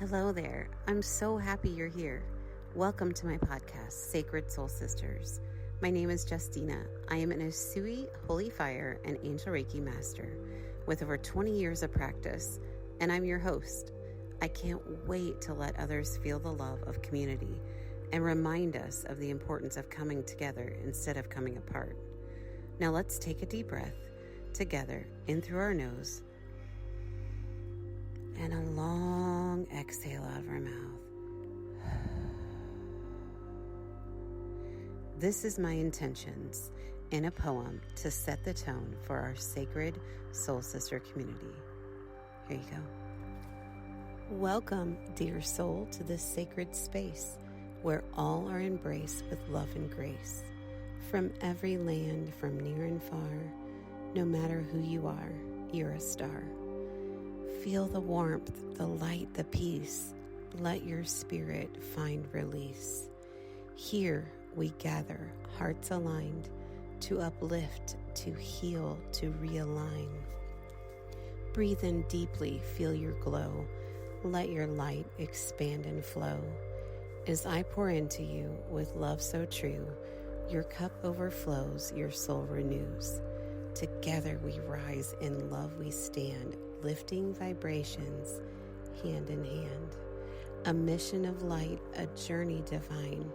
Hello there. I'm so happy you're here. Welcome to my podcast, Sacred Soul Sisters. My name is Justina. I am an Usui Holy Fire and Angel Reiki Master with over 20 years of practice, and I'm your host. I can't wait to let others feel the love of community and remind us of the importance of coming together instead of coming apart. Now let's take a deep breath together in through our nose and a long exhale out of our mouth. This is my intentions in a poem to set the tone for our sacred soul sister community. Here you go. Welcome, dear soul, to this sacred space where all are embraced with love and grace. From every land, from near and far, no matter who you are, you're a star. Feel the warmth, the light, the peace. Let your spirit find release. Here we gather, hearts aligned, to uplift, to heal, to realign. Breathe in deeply, feel your glow. Let your light expand and flow. As I pour into you with love so true, your cup overflows, your soul renews. Together we rise, in love we stand, lifting vibrations hand in hand. A mission of light, a journey divine.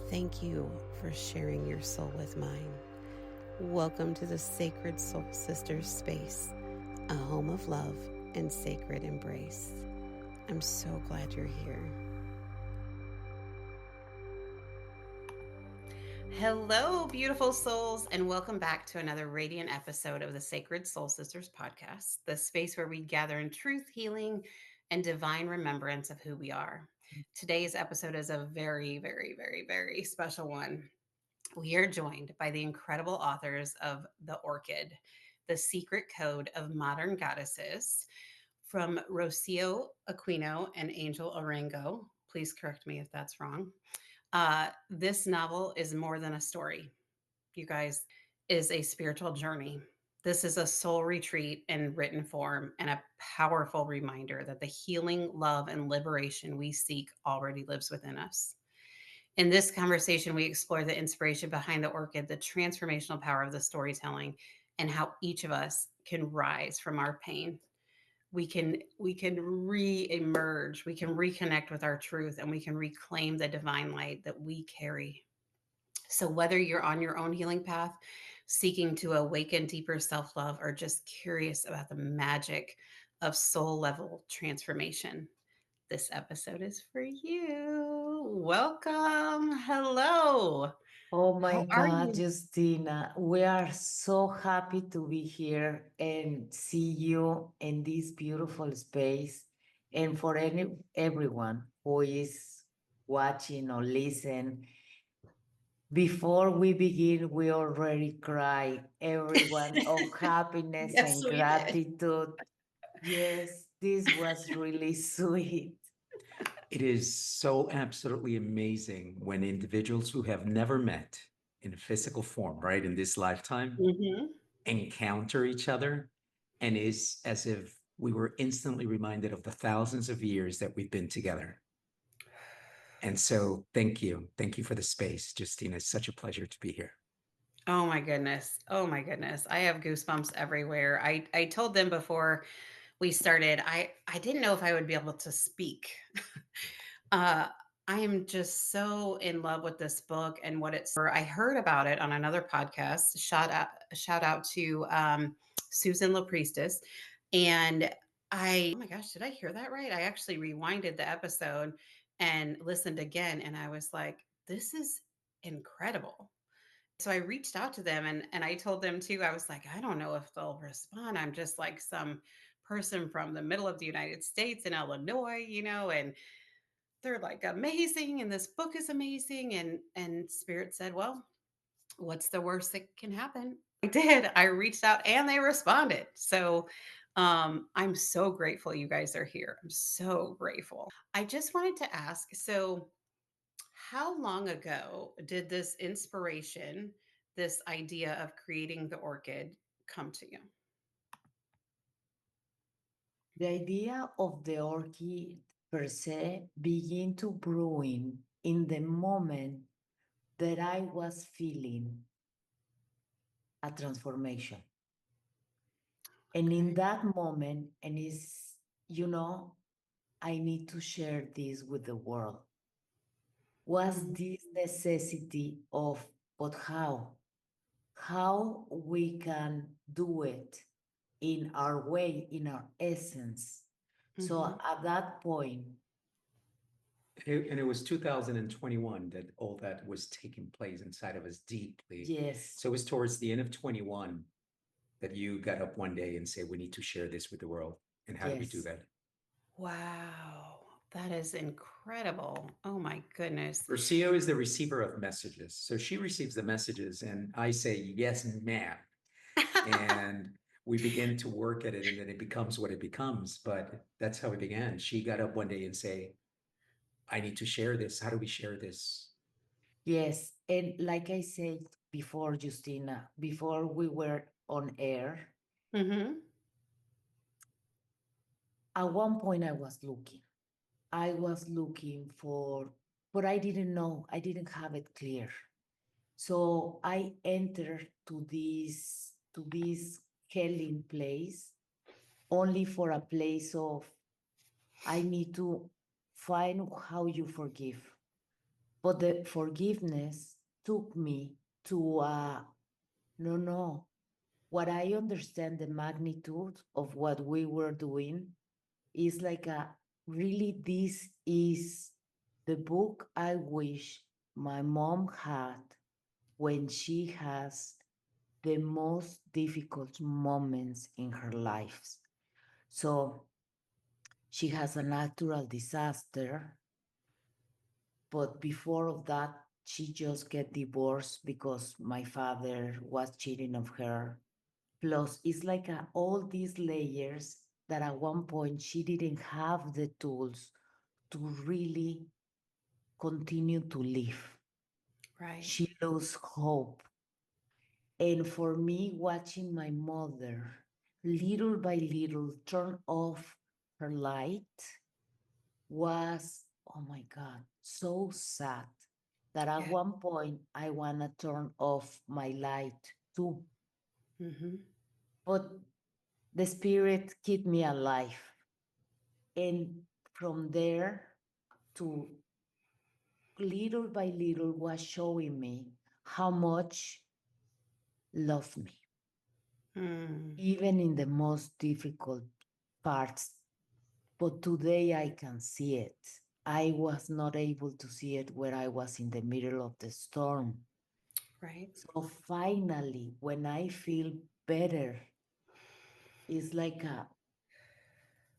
Thank you for sharing your soul with mine. Welcome to the Sacred Soul Sisters space, a home of love and sacred embrace. I'm so glad you're here. Hello, beautiful souls, and welcome back to another radiant episode of the Sacred Soul Sisters podcast, the space where we gather in truth, healing, and divine remembrance of who we are. Today's episode is a very, very, very, very special one. We are joined by the incredible authors of The Orchid, The Secret Code of Modern Goddesses, from Rocio Aquino and Angel Arango. Please correct me if that's wrong. This novel is more than a story, you guys, is a spiritual journey. This is a soul retreat in written form and a powerful reminder that the healing, love, and liberation we seek already lives within us. In this conversation, we explore the inspiration behind the orchid, the transformational power of the storytelling, and how each of us can rise from our pain. We can re-emerge, we can reconnect with our truth, and we can reclaim the divine light that we carry. So whether you're on your own healing path, seeking to awaken deeper self-love, or just curious about the magic of soul level transformation, this episode is for you. Welcome. Hello. Oh my How are God, you? Justina, we are so happy to be here and see you in this beautiful space. And for everyone who is watching or listen, before we begin, we already cry, everyone, of happiness Yes, and we did. gratitude. Yes, this was really sweet. It is so absolutely amazing when individuals who have never met in physical form, right, in this lifetime, Mhm. encounter each other, and is as if we were instantly reminded of the thousands of years that we've been together. And so thank you. Thank you for the space, Justina. It's such a pleasure to be here. Oh my goodness. Oh my goodness. I have goosebumps everywhere. I told them before we started, I didn't know if I would be able to speak. uh I am just so in love with this book and what it's. I heard about it on another podcast. Shout out to Susan La Priestess. And oh my gosh, did I hear that right? I actually rewinded the episode and listened again, and I was like, this is incredible. So I reached out to them, and I told them too, I was like, I don't know if they'll respond. I'm just like some person from the middle of the United States in Illinois, and they're like amazing, and this book is amazing. And Spirit said, well, what's the worst that can happen? I did. I reached out and they responded. So I'm so grateful you guys are here. I'm so grateful. I just wanted to ask, so how long ago did this inspiration, this idea of creating the orchid, come to you? The idea of the orchid per se begin to brewing in the moment that I was feeling a transformation. And in Okay. that moment, and it's, I need to share this with the world. Was Mhm. this necessity of, but how? How we can do it in our way, in our essence. So Mhm. at that point, And it was 2021 that all that was taking place inside of us deeply. yes, So it was towards the end of 21 that you got up one day and say, we need to share this with the world. And how do we do yes, that? Wow. That is incredible. Oh my goodness. Rocio is the receiver of messages. So she receives the messages and I say, yes, ma'am. And we begin to work at it and then it becomes what it becomes. But that's how it began. She got up one day and say, I need to share this. How do we share this? yes. And like I said before, Justina, before we were on air, Mhm. at one point I was looking. I was looking for, but I didn't know, I didn't have it clear. So I entered to this healing place only for a place of I need to find how you forgive. But the forgiveness took me to no, no. What I understand the magnitude of what we were doing is like a really this is the book I wish my mom had when she has the most difficult moments in her life. So she has a natural disaster, but before of that, she just get divorced because my father was cheating of her. Plus, it's like all these layers that at one point she didn't have the tools to really continue to live. Right. She lost hope. And for me, watching my mother little by little turn off her light was, oh my God, so sad that at Yeah. one point I want to turn off my light too. Mhm. But the spirit kept me alive. And from there to little by little was showing me how much love me, Mm. even in the most difficult parts. But today I can see it. I was not able to see it where I was in the middle of the storm. Right. So finally, when I feel better, it's like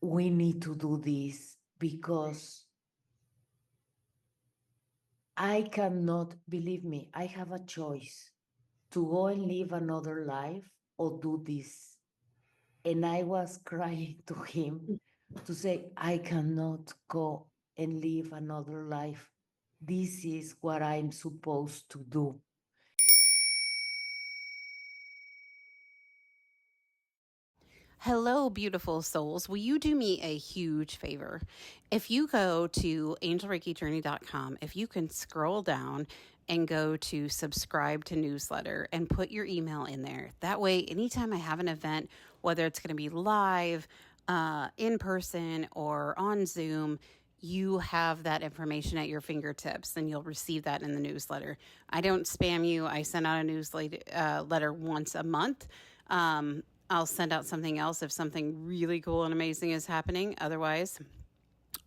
we need to do this because I cannot, believe me, I have a choice to go and live another life or do this. And I was crying to him to say, I cannot go and live another life. This is what I'm supposed to do. Hello, beautiful souls. Will you do me a huge favor? If you go to angelreikijourney.com, if you can scroll down and go to subscribe to newsletter and put your email in there. That way, anytime I have an event, whether it's going to be live, in person, or on Zoom, you have that information at your fingertips and you'll receive that in the newsletter. I don't spam you. I send out a newsletter letter once a month. I'll send out something else if something really cool and amazing is happening. Otherwise,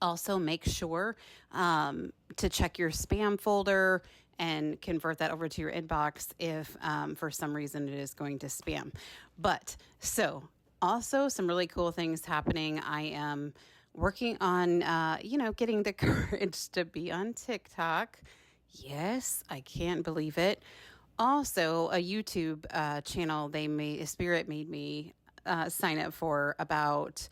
also make sure to check your spam folder and convert that over to your inbox if for some reason it is going to spam. But so also some really cool things happening. I am working on, getting the courage to be on TikTok. Yes, I can't believe it. Also, a YouTube channel Spirit made me sign up for about,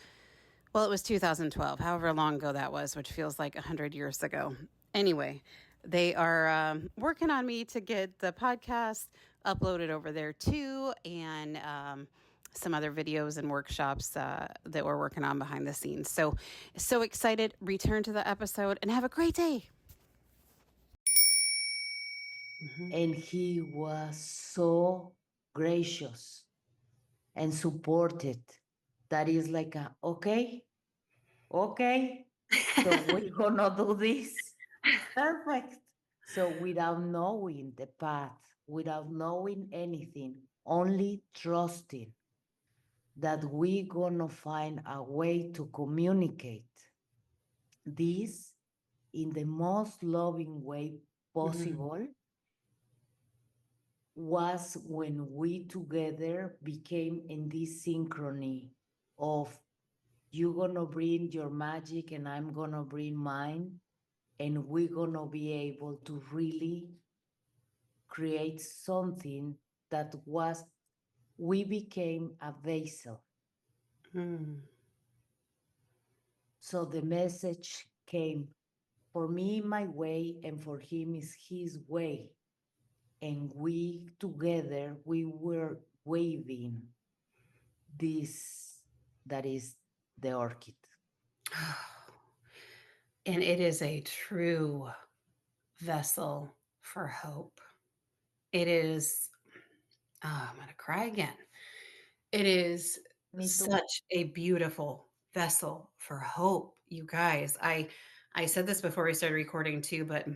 well, it was 2012, however long ago that was, which feels like 100 years ago. Anyway, they are working on me to get the podcast uploaded over there too. And some other videos and workshops that we're working on behind the scenes. So, so excited. Return to the episode and have a great day. And he was so gracious and supported. That is like a, okay, okay, so we're gonna do this. Perfect. So without knowing the path, without knowing anything, only trusting that we're gonna find a way to communicate this in the most loving way Mhm. possible, was when we together became in this synchrony of you gonna bring your magic and I'm gonna bring mine, and we're gonna be able to really create something that was, we became a vessel. Mm. So the message came for me my way, and for him is his way. And we together, we were waving this, that is the orchid. And it is a true vessel for hope. It is, oh, I'm going to cry again. It is Me too. such a beautiful vessel for hope, you guys. I said this before we started recording too, but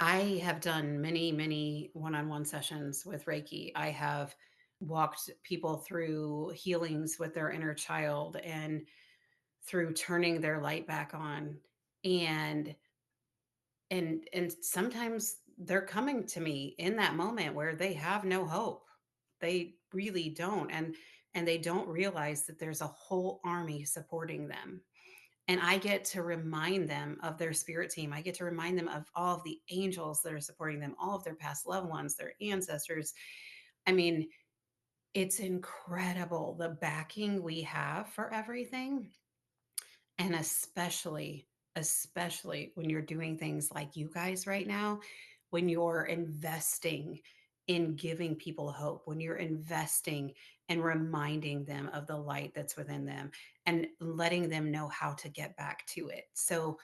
I have done many, many one-on-one sessions with Reiki. I have walked people through healings with their inner child and through turning their light back on. And and sometimes they're coming to me in that moment where they have no hope. They really don't, and they don't realize that there's a whole army supporting them. And I get to remind them of their spirit team. I get to remind them of all of the angels that are supporting them, all of their past loved ones, their ancestors. I mean, it's incredible the backing we have for everything. And especially when you're doing things like you guys right now, when you're investing in giving people hope, when you're investing and reminding them of the light that's within them and letting them know how to get back to it. So,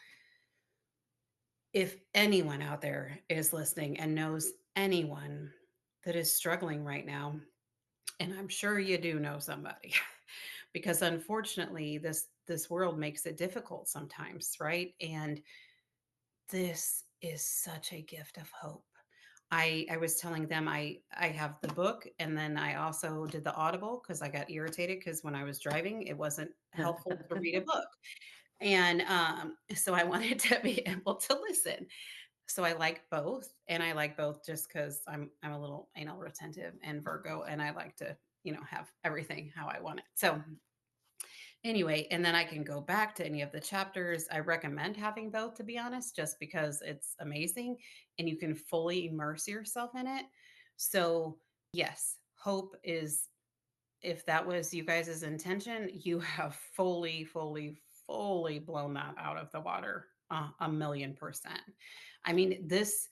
if anyone out there is listening and knows anyone that is struggling right now, and I'm sure you do know somebody, because unfortunately this world makes it difficult sometimes, right? And this is such a gift of hope. I was telling them I have the book, and then I also did the audible because I got irritated because when I was driving it wasn't helpful to read a book. And so I wanted to be able to listen. So I like both, and I like both just because I'm a little anal retentive and Virgo, and I like to, have everything how I want it. So anyway, and then I can go back to any of the chapters. I recommend having both, to be honest, just because it's amazing and you can fully immerse yourself in it. So, yes, hope is, if that was you guys' intention, you have fully blown that out of the water, 1,000,000%. I mean, this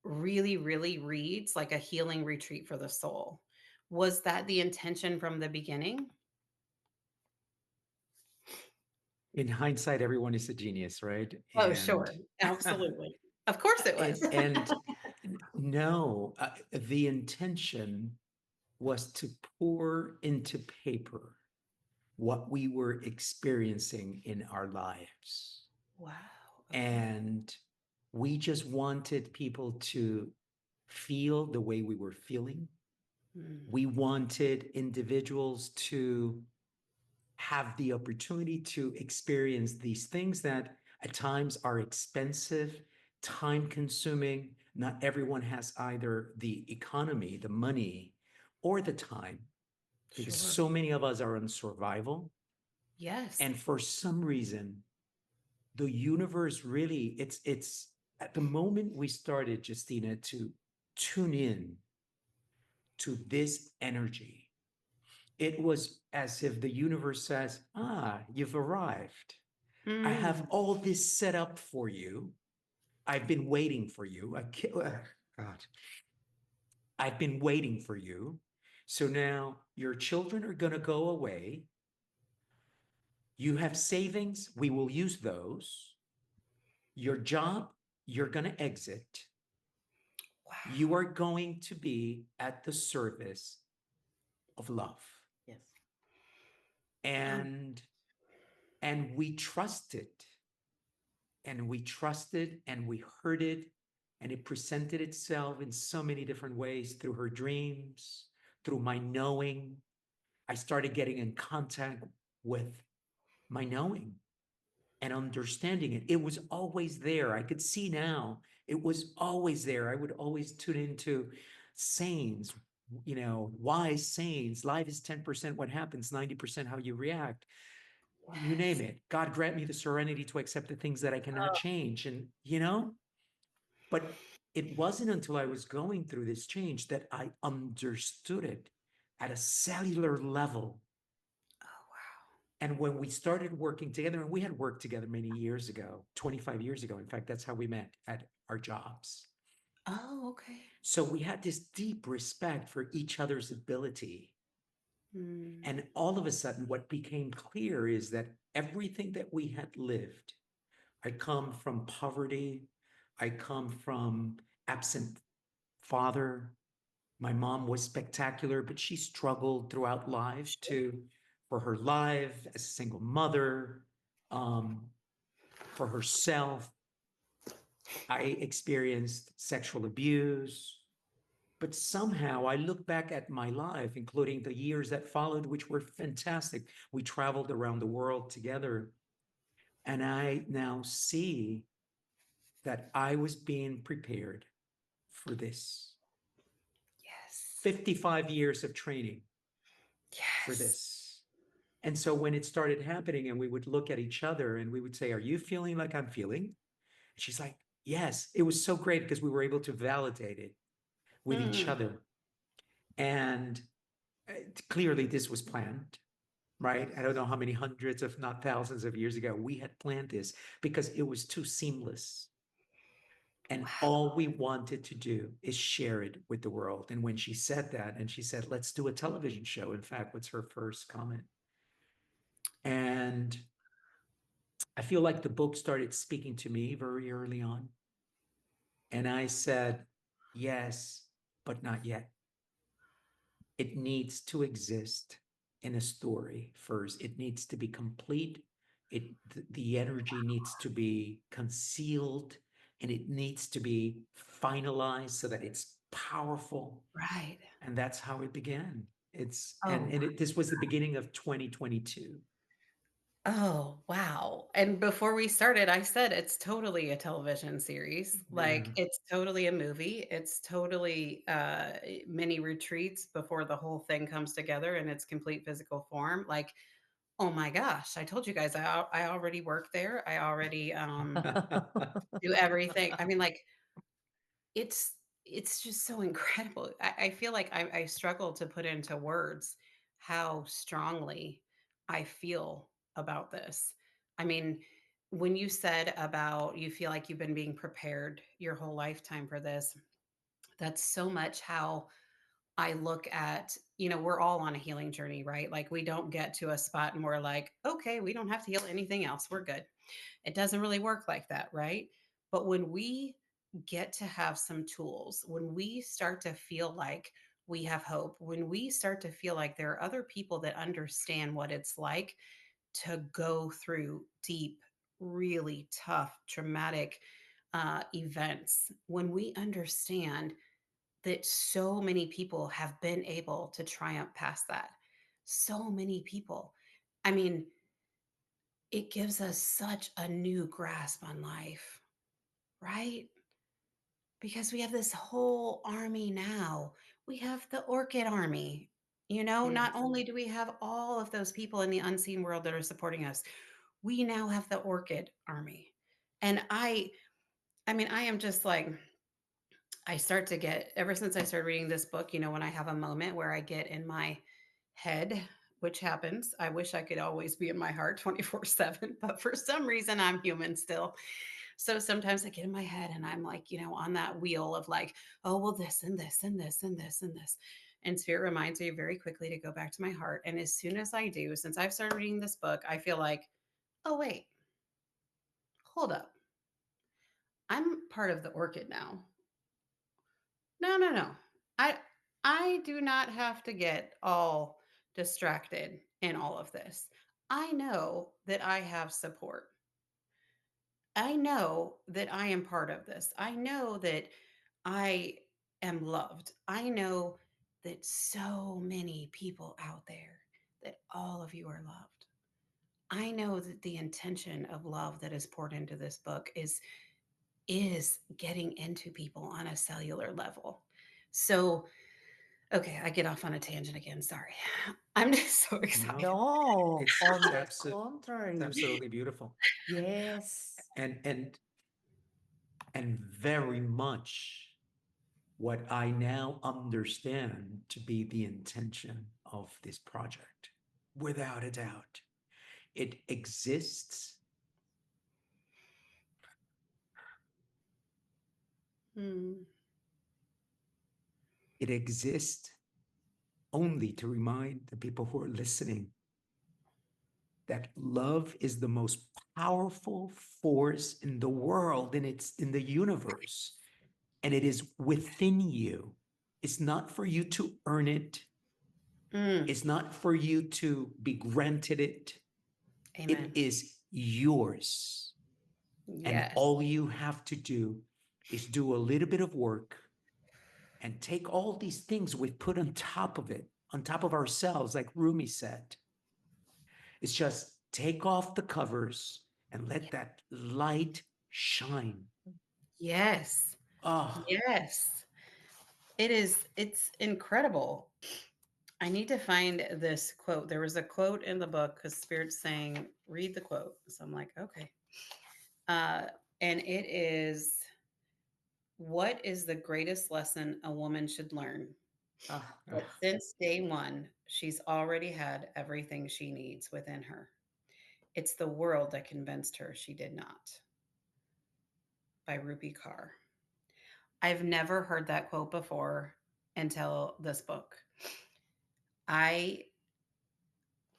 really reads like a healing retreat for the soul. Was that the intention from the beginning? In hindsight, everyone is a genius, right? Oh, sure. And Absolutely. Of course it was. and no, the intention was to pour into paper what we were experiencing in our lives. Wow. Okay. And we just wanted people to feel the way we were feeling. Mm, We wanted individuals to have the opportunity to experience these things that at times are expensive, time consuming. Not everyone has either the economy, the money, or the time, because sure. so many of us are on survival. Yes. And for some reason, the universe really, it's at the moment we started, Justina, to tune in to this energy, it was as if the universe says, you've arrived. I have Mm, all this set up for you. I've been waiting for you. God, I've been waiting for you. So now your children are going to go away. You have savings, we will use those. Your job, you're going to exit. You Wow. are going to be at the service of love. Yes. Oh, And we trusted, and we trusted, and we heard it, and it presented itself in so many different ways through her dreams, through my knowing. I started getting in contact with my knowing and understanding it. It was always there. I could see now it was always there. I would always tune into sayings, wise sayings. Life is 10% what happens, 90% how you react. You name yes. it. God grant me the serenity to accept the things that I cannot Oh, change. And, but it wasn't until I was going through this change that I understood it at a cellular level. oh, wow. And when we started working together, and we had worked together many years ago, 25 years ago, in fact, that's how we met at our jobs. Oh, okay. So we had this deep respect for each other's ability. Mm. And all of a sudden, what became clear is that everything that we had lived, I come from poverty, I come from absent father. My mom was spectacular, but she struggled throughout life for her life as a single mother, um, for herself. I experienced sexual abuse, but somehow I look back at my life, including the years that followed, which were fantastic. We traveled around the world together, and I now see that I was being prepared for this. Yes. 55 years of training for Yes. this. And so when it started happening, and we would look at each other and we would say, "Are you feeling like I'm feeling?" And she's like, "Yes." It was so great because we were able to validate it with each Mm. other. And clearly, this was planned, right? I don't know how many hundreds, if not thousands of years ago, we had planned this because it was too seamless. And Wow. all we wanted to do is share it with the world. And when she said that, and she said, "Let's do a television show," in fact, what's her first comment? And I feel like the book started speaking to me very early on. And I said, yes, but not yet. It needs to exist in a story first. It needs to be complete. The energy needs to be concealed, and it needs to be finalized so that it's powerful. Right. And that's how it began. Oh, This was the beginning of 2022. oh, wow. And before we started, I said it's totally a television series. Like Yeah. it's totally a movie. It's totally mini retreats before the whole thing comes together in its complete physical form. Like, oh my gosh, I told you guys I already work there. I already do everything. I mean, like it's it's just so incredible. I feel like I struggle to put into words how strongly I feel about this. I mean, when you said about you feel like you've been being prepared your whole lifetime for this, that's so much how I look at, we're all on a healing journey, right? Like we don't get to a spot and we're like, okay, we don't have to heal anything else. We're good. It doesn't really work like that, right? But when we get to have some tools, when we start to feel like we have hope, when we start to feel like there are other people that understand what it's like to go through deep, really tough, traumatic events, when we understand that so many people have been able to triumph past that, so many people. I mean, it gives us such a new grasp on life, right? Because we have this whole army now. We have the Orchid army. Not Yes. only do we have all of those people in the unseen world that are supporting us, we now have the Orchid army. And I mean, I am just like, I start to get, ever since I started reading this book, when I have a moment where I get in my head, which happens, I wish I could always be in my heart 24/7, but for some reason I'm human still. So sometimes I get in my head and I'm like, on that wheel of like, oh, well, this and this and this and this and this. And Spirit reminds me very quickly to go back to my heart. And as soon as I do, since I've started reading this book, I feel like, oh, wait, hold up. I'm part of the Orchid now. No, no, no. I I do not have to get all distracted in all of this. I know that I have support. I know that I am part of this. I know that I am loved. I know that so many people out there, that all of you are loved. I know that the intention of love that is poured into this book is getting into people on a cellular level. So, okay, I get off on a tangent again. Sorry. I'm just so No, excited. No, it's on the it's contrary. absolutely beautiful. Yes. And very much what I now understand to be the intention of this project, without a doubt. It exists. Hmm. It exists only to remind the people who are listening that love is the most powerful force in the world, and it's in the universe, and it is within you. It's not for you to earn it. Mm. It's not for you to be granted it. It Amen. is yours. And Yes. all you have to do is do a little bit of work and take all these things we've put on top of it, on top of ourselves, like Rumi said. It's just take off the covers and let that light shine. Yes. Oh, Yes. It's incredible. I need to find this quote. There was a quote in the book because Spirit's saying, read the quote. So I'm like, okay. Uh, and it is, what is the greatest lesson a woman should learn? Ah, That since day one, she's already had everything she needs within her. It's the world that convinced her she did not. By Rupi Kaur. I've never heard that quote before until this book. I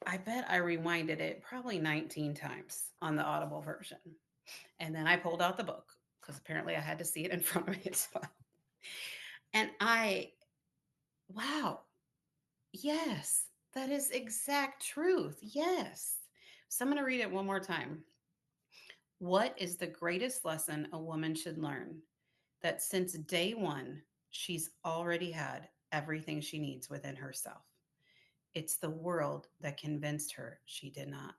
I bet I rewinded it probably 19 times on the Audible version. And then I pulled out the book because apparently I had to see it in front of me as well. And wow, yes, that is exact truth. Yes. So I'm going to read it one more time. What is the greatest lesson a woman should learn? That since day one, she's already had everything she needs within herself. It's the world that convinced her she did not.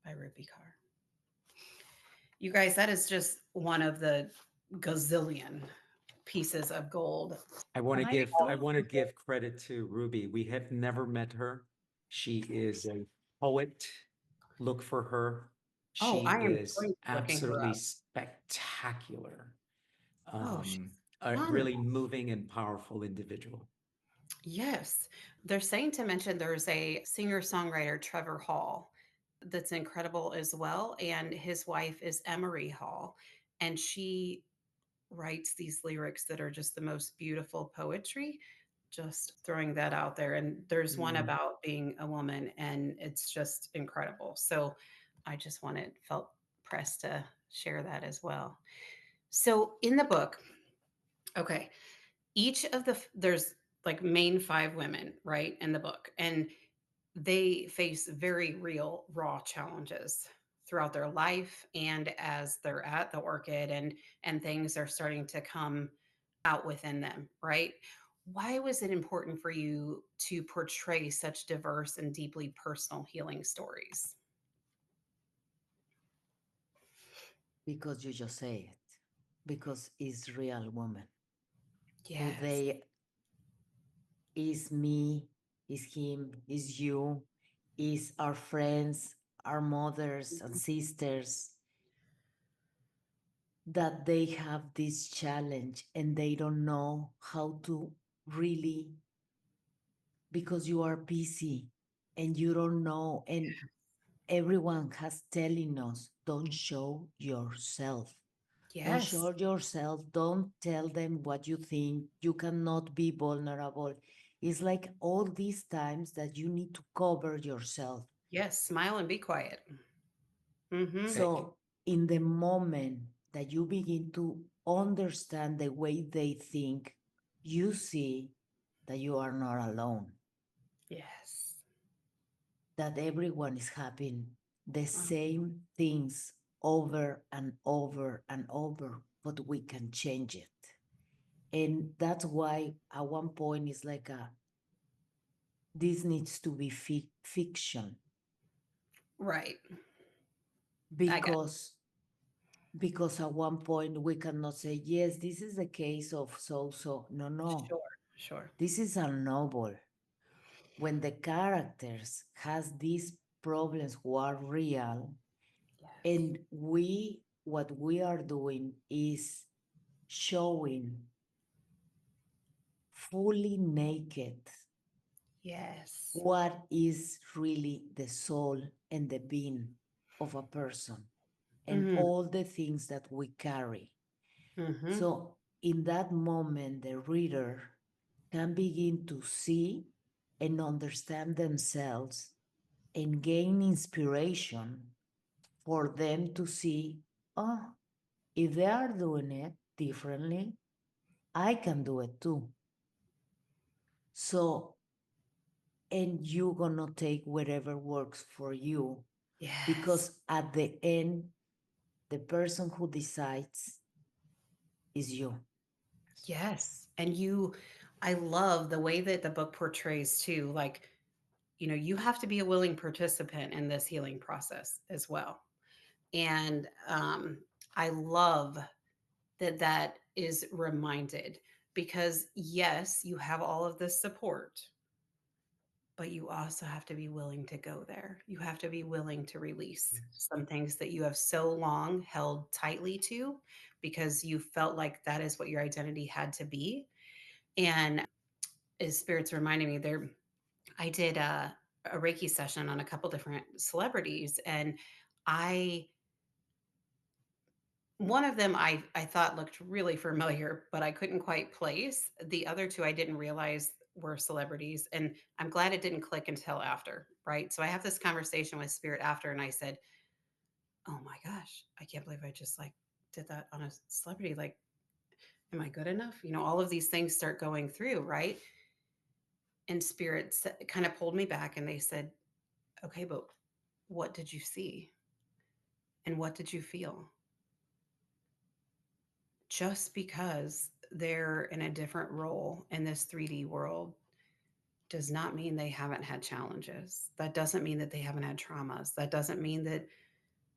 By Rupi Kaur. You guys, that is just one of the gazillion pieces of gold. I I want to give credit to Ruby. We have never met her. She is a poet. Look for her. Oh, She I am is totally looking her absolutely up. spectacular. Oh, she's A really phenomenal. moving and powerful individual. Yes. They're saying to mention there's a singer songwriter, Trevor Hall, that's incredible as well. And his wife is Emery Hall. And she writes these lyrics that are just the most beautiful poetry. Just throwing that out there. And there's one Mm. about being a woman, and it's just incredible. So I just felt pressed to share that as well. So in the book, okay, each of there's like main five women, right, in the book. And they face very real, raw challenges throughout their life and as they're at the Orchid and things are starting to come out within them, right? Why was it important for you to portray such diverse and deeply personal healing stories? because you just say it. Because it's real woman who Yes. they is me, is him, is you, is our friends, our mothers and Mhm. sisters, that they have this challenge and they don't know how to really, because you are busy and you don't know, and everyone has telling us, don't show yourself. Don't Yes. show yourself. Don't tell them what you think. You cannot be vulnerable. It's like all these times that you need to cover yourself. Yes, smile and be quiet. Mm-hmm. Eh, So, in the moment that you begin to understand the way they think, you see that you are not alone, Yes. that everyone is having the Oh, same things over and over and over, but we can change it. And that's why at one point it's like this needs to be fiction right. I got because at one point we cannot say yes, this is the case of so. No, sure, sure. this is a novel. When the characters has these problems who are real, Yes. and what we are doing is showing fully naked Yes. what is really the soul and the being of a person and Mm-hmm. all the things that we carry. Mm-hmm. So, in that moment, the reader can begin to see and understand themselves and gain inspiration for them to see, oh, if they are doing it differently, I can do it too. So, and you're gonna take whatever works for you Yes. because at the end, the person who decides is you. Yes. And I love the way that the book portrays too, like, you have to be a willing participant in this healing process as well. And I love that that is reminded because, yes, you have all of this support, but you also have to be willing to go there. You have to be willing to release yes. some things that you have so long held tightly to because you felt like that is what your identity had to be. And as spirits reminding me there, I did a Reiki session on a couple different celebrities, and I one of them I thought looked really familiar, but I couldn't quite place. The other two I didn't realize were celebrities, and I'm glad it didn't click until after, right? So I have this conversation with spirit after, and I said, "Oh my gosh, I can't believe I just like did that on a celebrity. Like, am I good enough?" All of these things start going through, right? And spirits kind of pulled me back, and they said, "Okay, but what did you see, and what did you feel?" Just because they're in a different role in this 3D world does not mean they haven't had challenges. That doesn't mean that they haven't had traumas. That doesn't mean that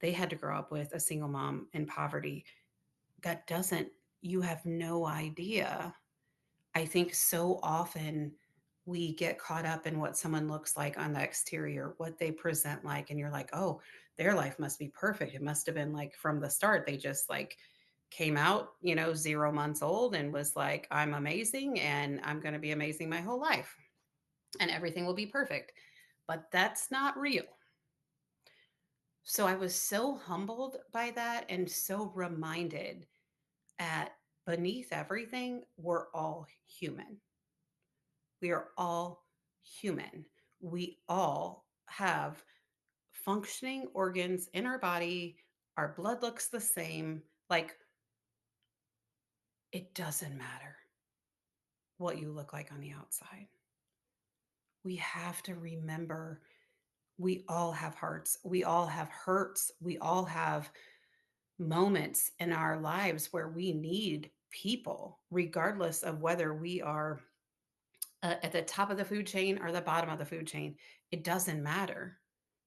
they had to grow up with a single mom in poverty. That doesn't, you have no idea. I think so often we get caught up in what someone looks like on the exterior, what they present like, and you're like, oh, their life must be perfect. It must have been like from the start. They just like came out, 0 months old and was like, I'm amazing and I'm going to be amazing my whole life and everything will be perfect. But that's not real. So I was so humbled by that and so reminded at beneath everything, we're all human. We are all human. We all have functioning organs in our body. Our blood looks the same. Like, it doesn't matter what you look like on the outside. We have to remember we all have hearts. We all have hurts. We all have moments in our lives where we need people, regardless of whether we are at the top of the food chain or the bottom of the food chain. It doesn't matter.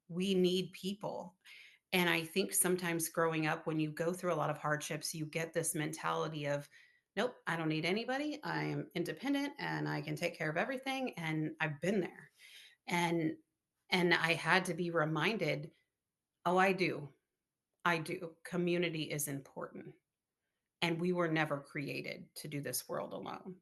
We need people. And I think sometimes growing up, when you go through a lot of hardships, you get this mentality of, nope, I don't need anybody. I am independent and I can take care of everything. And I've been there. And I had to be reminded, oh, I do. I do. Community is important. And we were never created to do this world alone.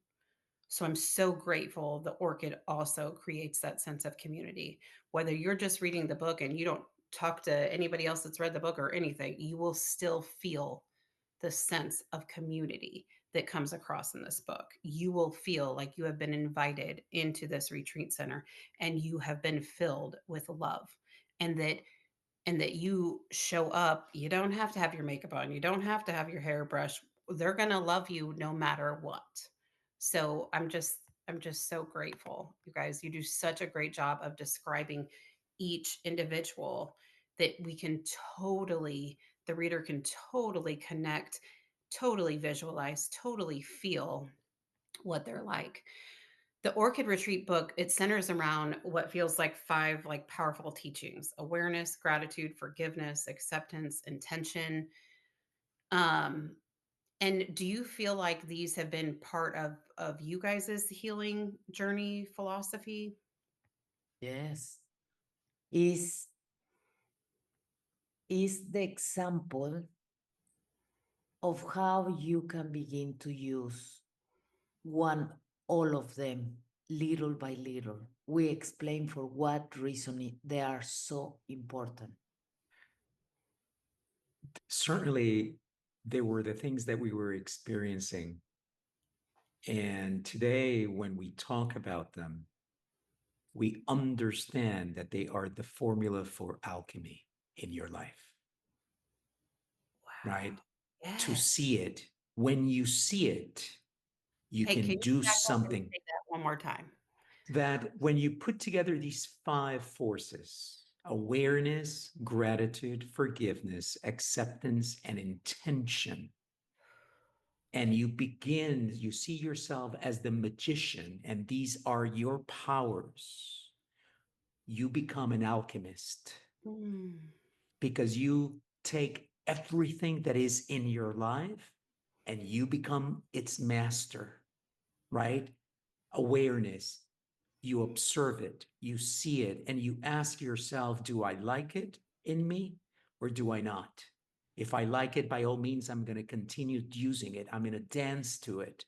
So I'm so grateful the Orchid also creates that sense of community. Whether you're just reading the book and you don't talk to anybody else that's read the book or anything, you will still feel the sense of community that comes across in this book. You will feel like you have been invited into this retreat center and you have been filled with love, and that you show up. You don't have to have your makeup on, you don't have to have your hair brushed. They're going to love you no matter what. So I'm just so grateful. You guys, you do such a great job of describing each individual that we can totally, the reader can totally connect, totally visualize, totally feel what they're like. The Orchid Retreat book, it centers around what feels like five like powerful teachings: awareness, gratitude, forgiveness, acceptance, intention. Um, and do you feel like these have been part of you guys' healing journey philosophy? Yes. Is is the example of how you can begin to use one all of them little by little. We explain for what reason they are so important. Certainly, they were the things that we were experiencing. And today, when we talk about them, we understand that they are the formula for alchemy in your life, Wow. right? To Yes. see it, when you see it, you Hey, can can you do back up and something. say that one more time? That when you put together these five forces: awareness, gratitude, forgiveness, acceptance, and intention, and you see yourself as the magician, and these are your powers, you become an alchemist, Mm, because you take everything that is in your life and you become its master, right? Awareness, you observe it, you see it, and you ask yourself, do I like it in me or do I not? If I like it, by all means, I'm going to continue using it. I'm going to dance to it.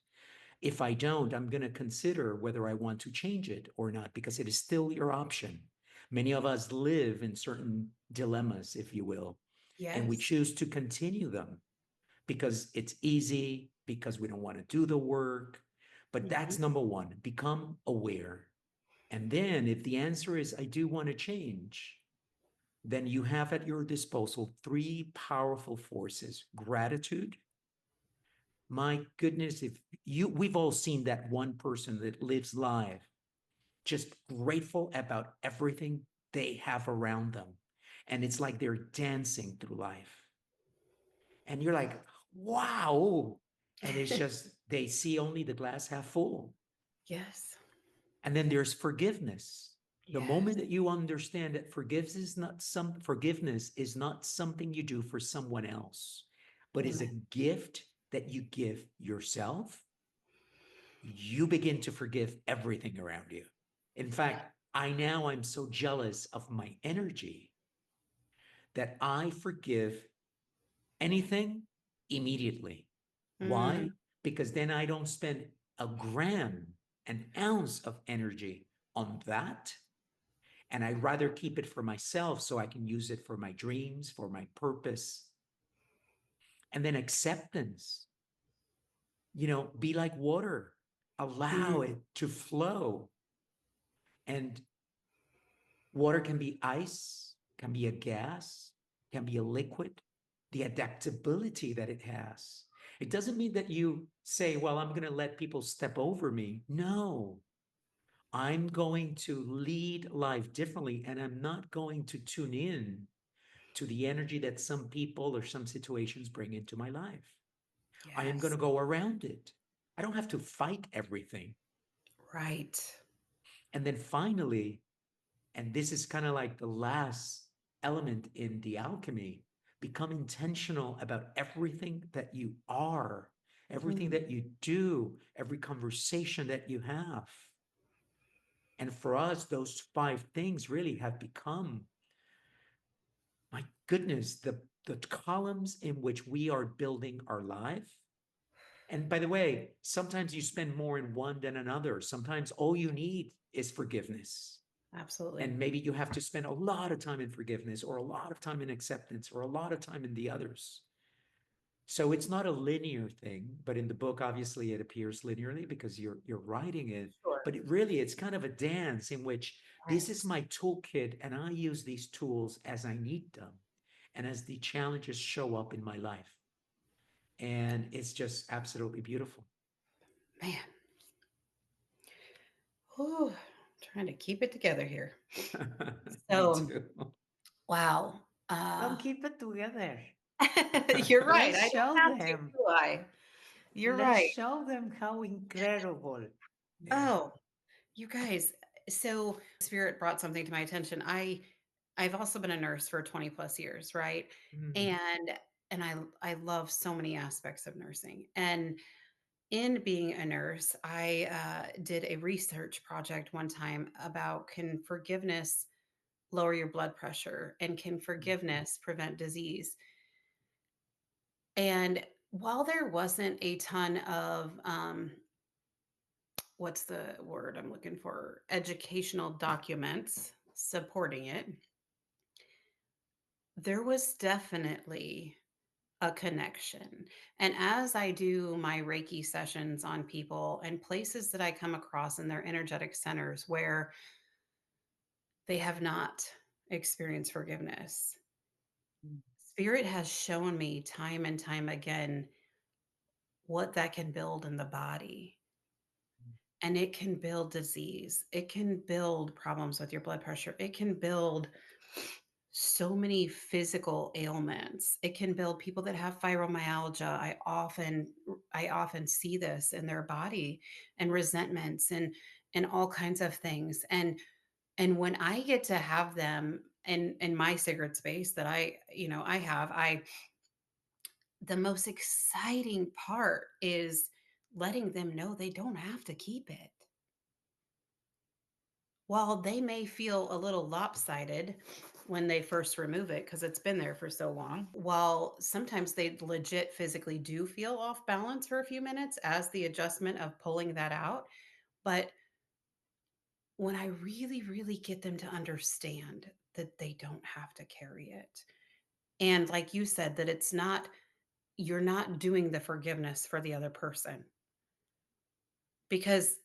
If I don't, I'm going to consider whether I want to change it or not, because it is still your option. Many of us live in certain dilemmas, if you will, and we yes. choose to continue them because it's easy, because we don't want to do the work. But Mhm. that's number one: become aware. And then, if the answer is, I do want to change, then you have at your disposal three powerful forces: gratitude. My goodness, we've all seen that one person that lives life just grateful about everything they have around them. And it's like they're dancing through life. And you're like, wow. And it's just, they see only the glass half full. Yes. And then there's forgiveness. The Yes. moment that you understand that forgiveness is not something you do for someone else, but is a Amen. gift that you give yourself, you begin to forgive everything around you. In Yeah. fact, I'm so jealous of my energy that I forgive anything immediately. Mm, Why? Because then I don't spend a gram, an ounce of energy on that. And I'd rather keep it for myself so I can use it for my dreams, for my purpose. And then acceptance, be like water, allow mm, it to flow. And water can be ice, can be a gas, can be a liquid, the adaptability that it has. It doesn't mean that you say, well, I'm going to let people step over me. No, I'm going to lead life differently, and I'm not going to tune in to the energy that some people or some situations bring into my life. I am going yes. to go around it. I don't have to fight everything. Right. And then finally, and this is kind of like the last element in the alchemy, become intentional about everything that you are, everything Mm, that you do, every conversation that you have. And for us, those five things really have become, my goodness, the columns in which we are building our life. And by the way, sometimes you spend more in one than another. Sometimes all you need is forgiveness. absolutely. And maybe you have to spend a lot of time in forgiveness, or a lot of time in acceptance, or a lot of time in the others. So it's not a linear thing, but in the book, obviously, it appears linearly because you're writing it. Sure. But really, it's kind of a dance in which this is Right. my toolkit, and I use these tools as I need them, and as the challenges show up in my life. And it's just absolutely beautiful. Man. Whew, trying to keep it together here. Me So, too. wow. Don't keep it together. You're right. Let's I don't show have to, them. do I? You're Let's right. show them how incredible. Yeah. Oh, you guys. So, Spirit brought something to my attention. I've also been a nurse for 20 plus years, right? Mm. And I love so many aspects of nursing. And in being a nurse, I did a research project one time about can forgiveness lower your blood pressure and can forgiveness prevent disease. And while there wasn't a ton of what's the word I'm looking for, educational documents supporting it, there was definitely a connection. And as I do my Reiki sessions on people and places that I come across in their energetic centers where they have not experienced forgiveness, Mm. Spirit has shown me time and time again what that can build in the body. And it can build disease. It can build problems with your blood pressure. It can build so many physical ailments. It can build people that have fibromyalgia. I often see this in their body and resentments and all kinds of things. And when I get to have them in my sacred space that I the most exciting part is letting them know they don't have to keep it. While they may feel a little lopsided when they first remove it because it's been there for so long, while sometimes they legit physically do feel off balance for a few minutes as the adjustment of pulling that out. But when I really, really get them to understand that they don't have to carry it, and like you said, that it's not, you're not doing the forgiveness for the other person because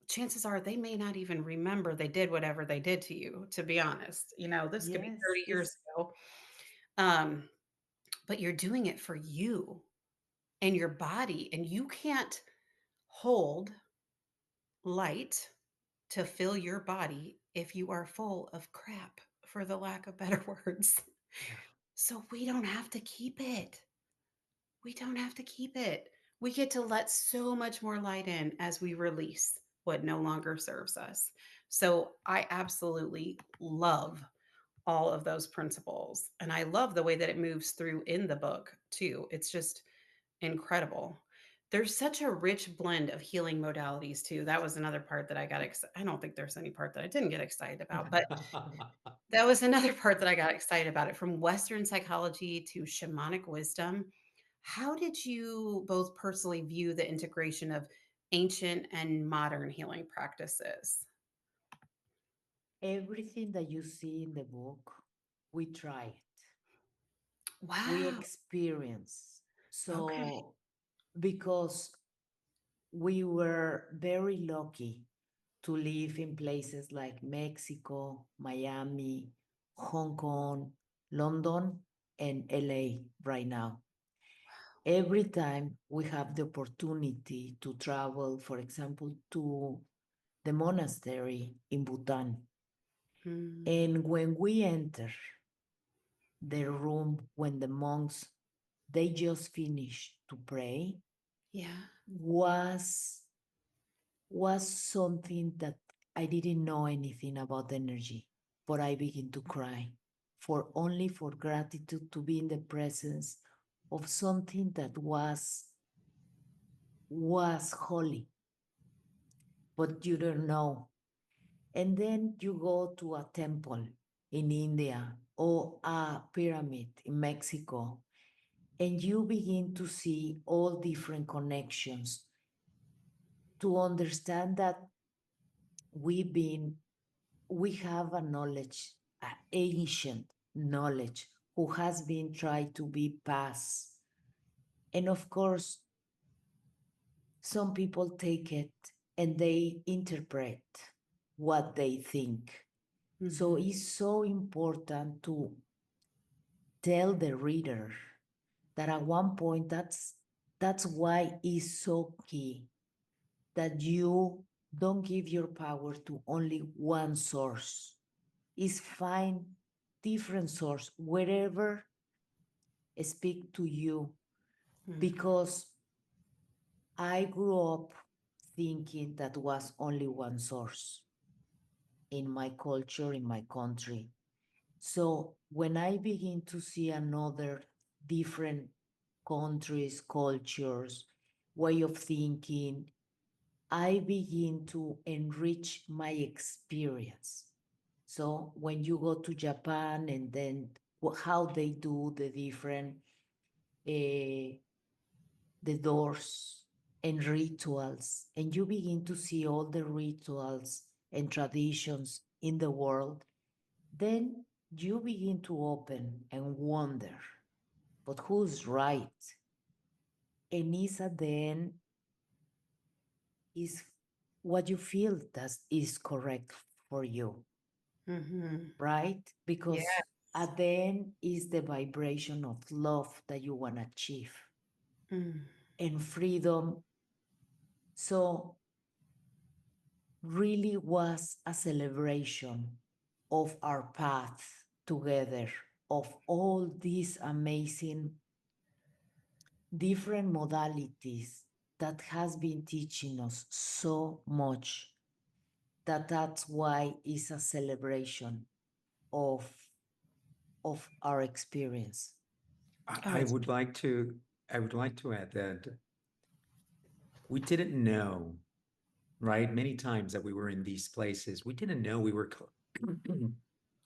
chances are they may not even remember they did whatever they did to you, to be honest. This could be Yes, 30 years ago. Um, but you're doing it for you and your body, and you can't hold light to fill your body if you are full of crap, for the lack of better words. Yeah. So we don't have to keep it. We don't have to keep it. We get to let so much more light in as we release what no longer serves us. So I absolutely love all of those principles. And I love the way that it moves through in the book, too. It's just incredible. There's such a rich blend of healing modalities, too. That was another part that I got excited. I don't think there's any part that I didn't get excited about, but that was another part that I got excited about it, from Western psychology to shamanic wisdom. How did you both personally view the integration of ancient and modern healing practices? everything that you see in the book, we try it, we Wow. experience. Okay. So, because we were very lucky to live in places like Mexico, Miami, Hong Kong, London, and LA right now. Every time we have the opportunity to travel, for example, to the monastery in Bhutan, Hmm. and when we enter the room, when the monks they just finished to pray, Yeah. was was something that I didn't know anything about energy, but I began to cry for only for gratitude to be in the presence of something that was holy, but you don't know. And then you go to a temple in India or a pyramid in Mexico, and you begin to see all different connections to understand that we've been we have a knowledge, an ancient knowledge, who has been tried to be passed And of course, some people take it and they interpret what they think. So Mhm. it's so important to tell the reader that at one point that's why it's so key that you don't give your power to only one source. Is find different source wherever speak to you, Mhm. because I grew up thinking that was only one source in my culture, in my country. So when I begin to see another different countries, cultures, way of thinking, I begin to enrich my experience. So when you go to Japan and then how they do the different uh, the doors and rituals, and you begin to see all the rituals and traditions in the world, then you begin to open and wonder, but who's right? And is at the end is what you feel that is correct for you, Mhm. right? Because Yes. at the end is the vibration of love that you want to achieve Mm. and freedom. So really was a celebration of our path together, of all these amazing different modalities that has been teaching us so much that that's why it's a celebration of of our experience. Oh, I it's would like to, I would like to add that we didn't know, right? Many times that we were in these places, we didn't know we were,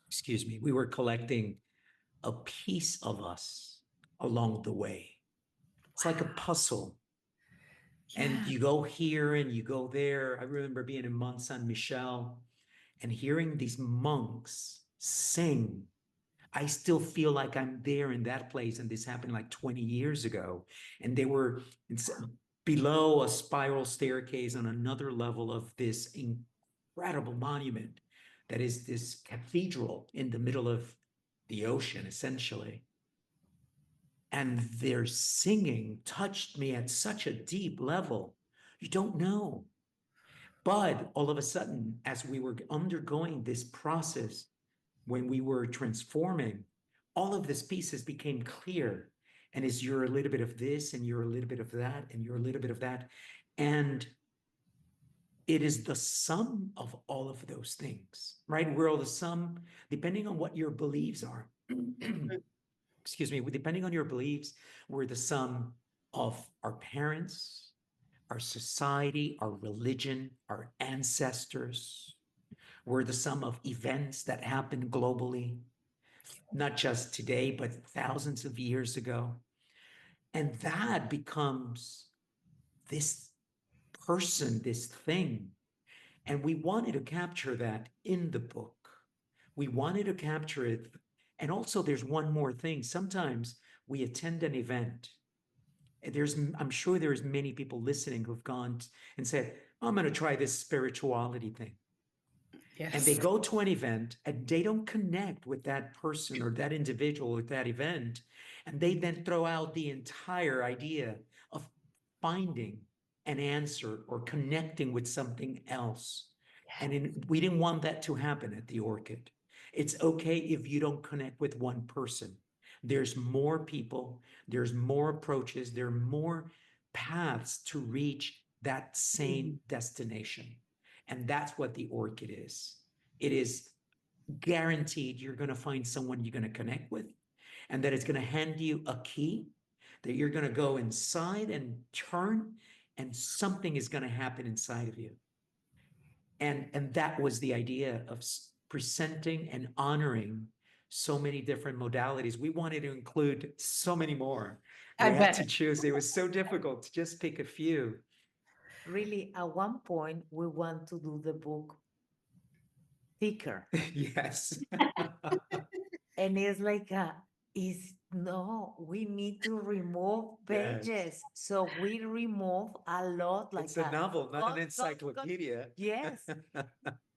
excuse me, we were collecting a piece of us along the way. It's like a wow. puzzle. And Yeah. you go here and you go there. I remember being in Mont Saint Michel and hearing these monks sing. I still feel like I'm there in that place. And this happened like 20 years ago. And they were below a spiral staircase on another level of this incredible monument that is this cathedral in the middle of the ocean, essentially. And their singing touched me at such a deep level. You don't know. But all of a sudden, as we were undergoing this process, when we were transforming, all of these pieces became clear. And as you're a little bit of this, and you're a little bit of that, and you're a little bit of that. And it is the sum of all of those things, right? We're all the sum, depending on what your beliefs are. Excuse me, depending on your beliefs, we're the sum of our parents, our society, our religion, our ancestors. We're the sum of events that happen globally, not just today, but thousands of years ago. And that becomes this person, this thing. And we wanted to capture that in the book. We wanted to capture it. And also, there's one more thing. Sometimes we attend an event. I'm sure there's many people listening who've gone and said, I'm going to try this spirituality thing. And they Yes. go to an event and they don't connect with that person or that individual or that event. And they then throw out the entire idea of finding an answer or connecting with something else. We didn't want that to happen at the Orchid. It's okay if you don't connect with one person. There's more people, there's more approaches, there are more paths to reach that same Mhm. destination. And that's what the Orchid is. It is guaranteed you're going to find someone you're going to connect with, and that it's going to hand you a key that you're going to go inside and turn, and something is going to happen inside of you. And that was the idea of presenting and honoring so many different modalities. We wanted to include so many more. I We had to bet. choose. It was so difficult to just pick a few. Really, at one point, we want to do the book thicker. Yes. And it's like, it's no, we need to remove Yes. pages. So we remove a lot, It's like a a novel, not an cut. encyclopedia. Yes,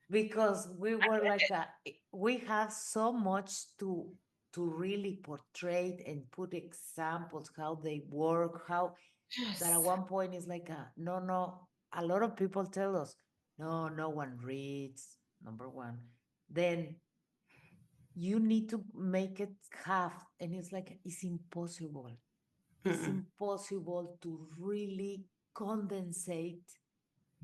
because we were like we have so much to really portray and put examples how they work, how that at Yes. one point is like no, no. A lot of people tell us, no, no one reads, number one. Then you need to make it half, and it's like it's impossible. It's Mm-mm. impossible to really condensate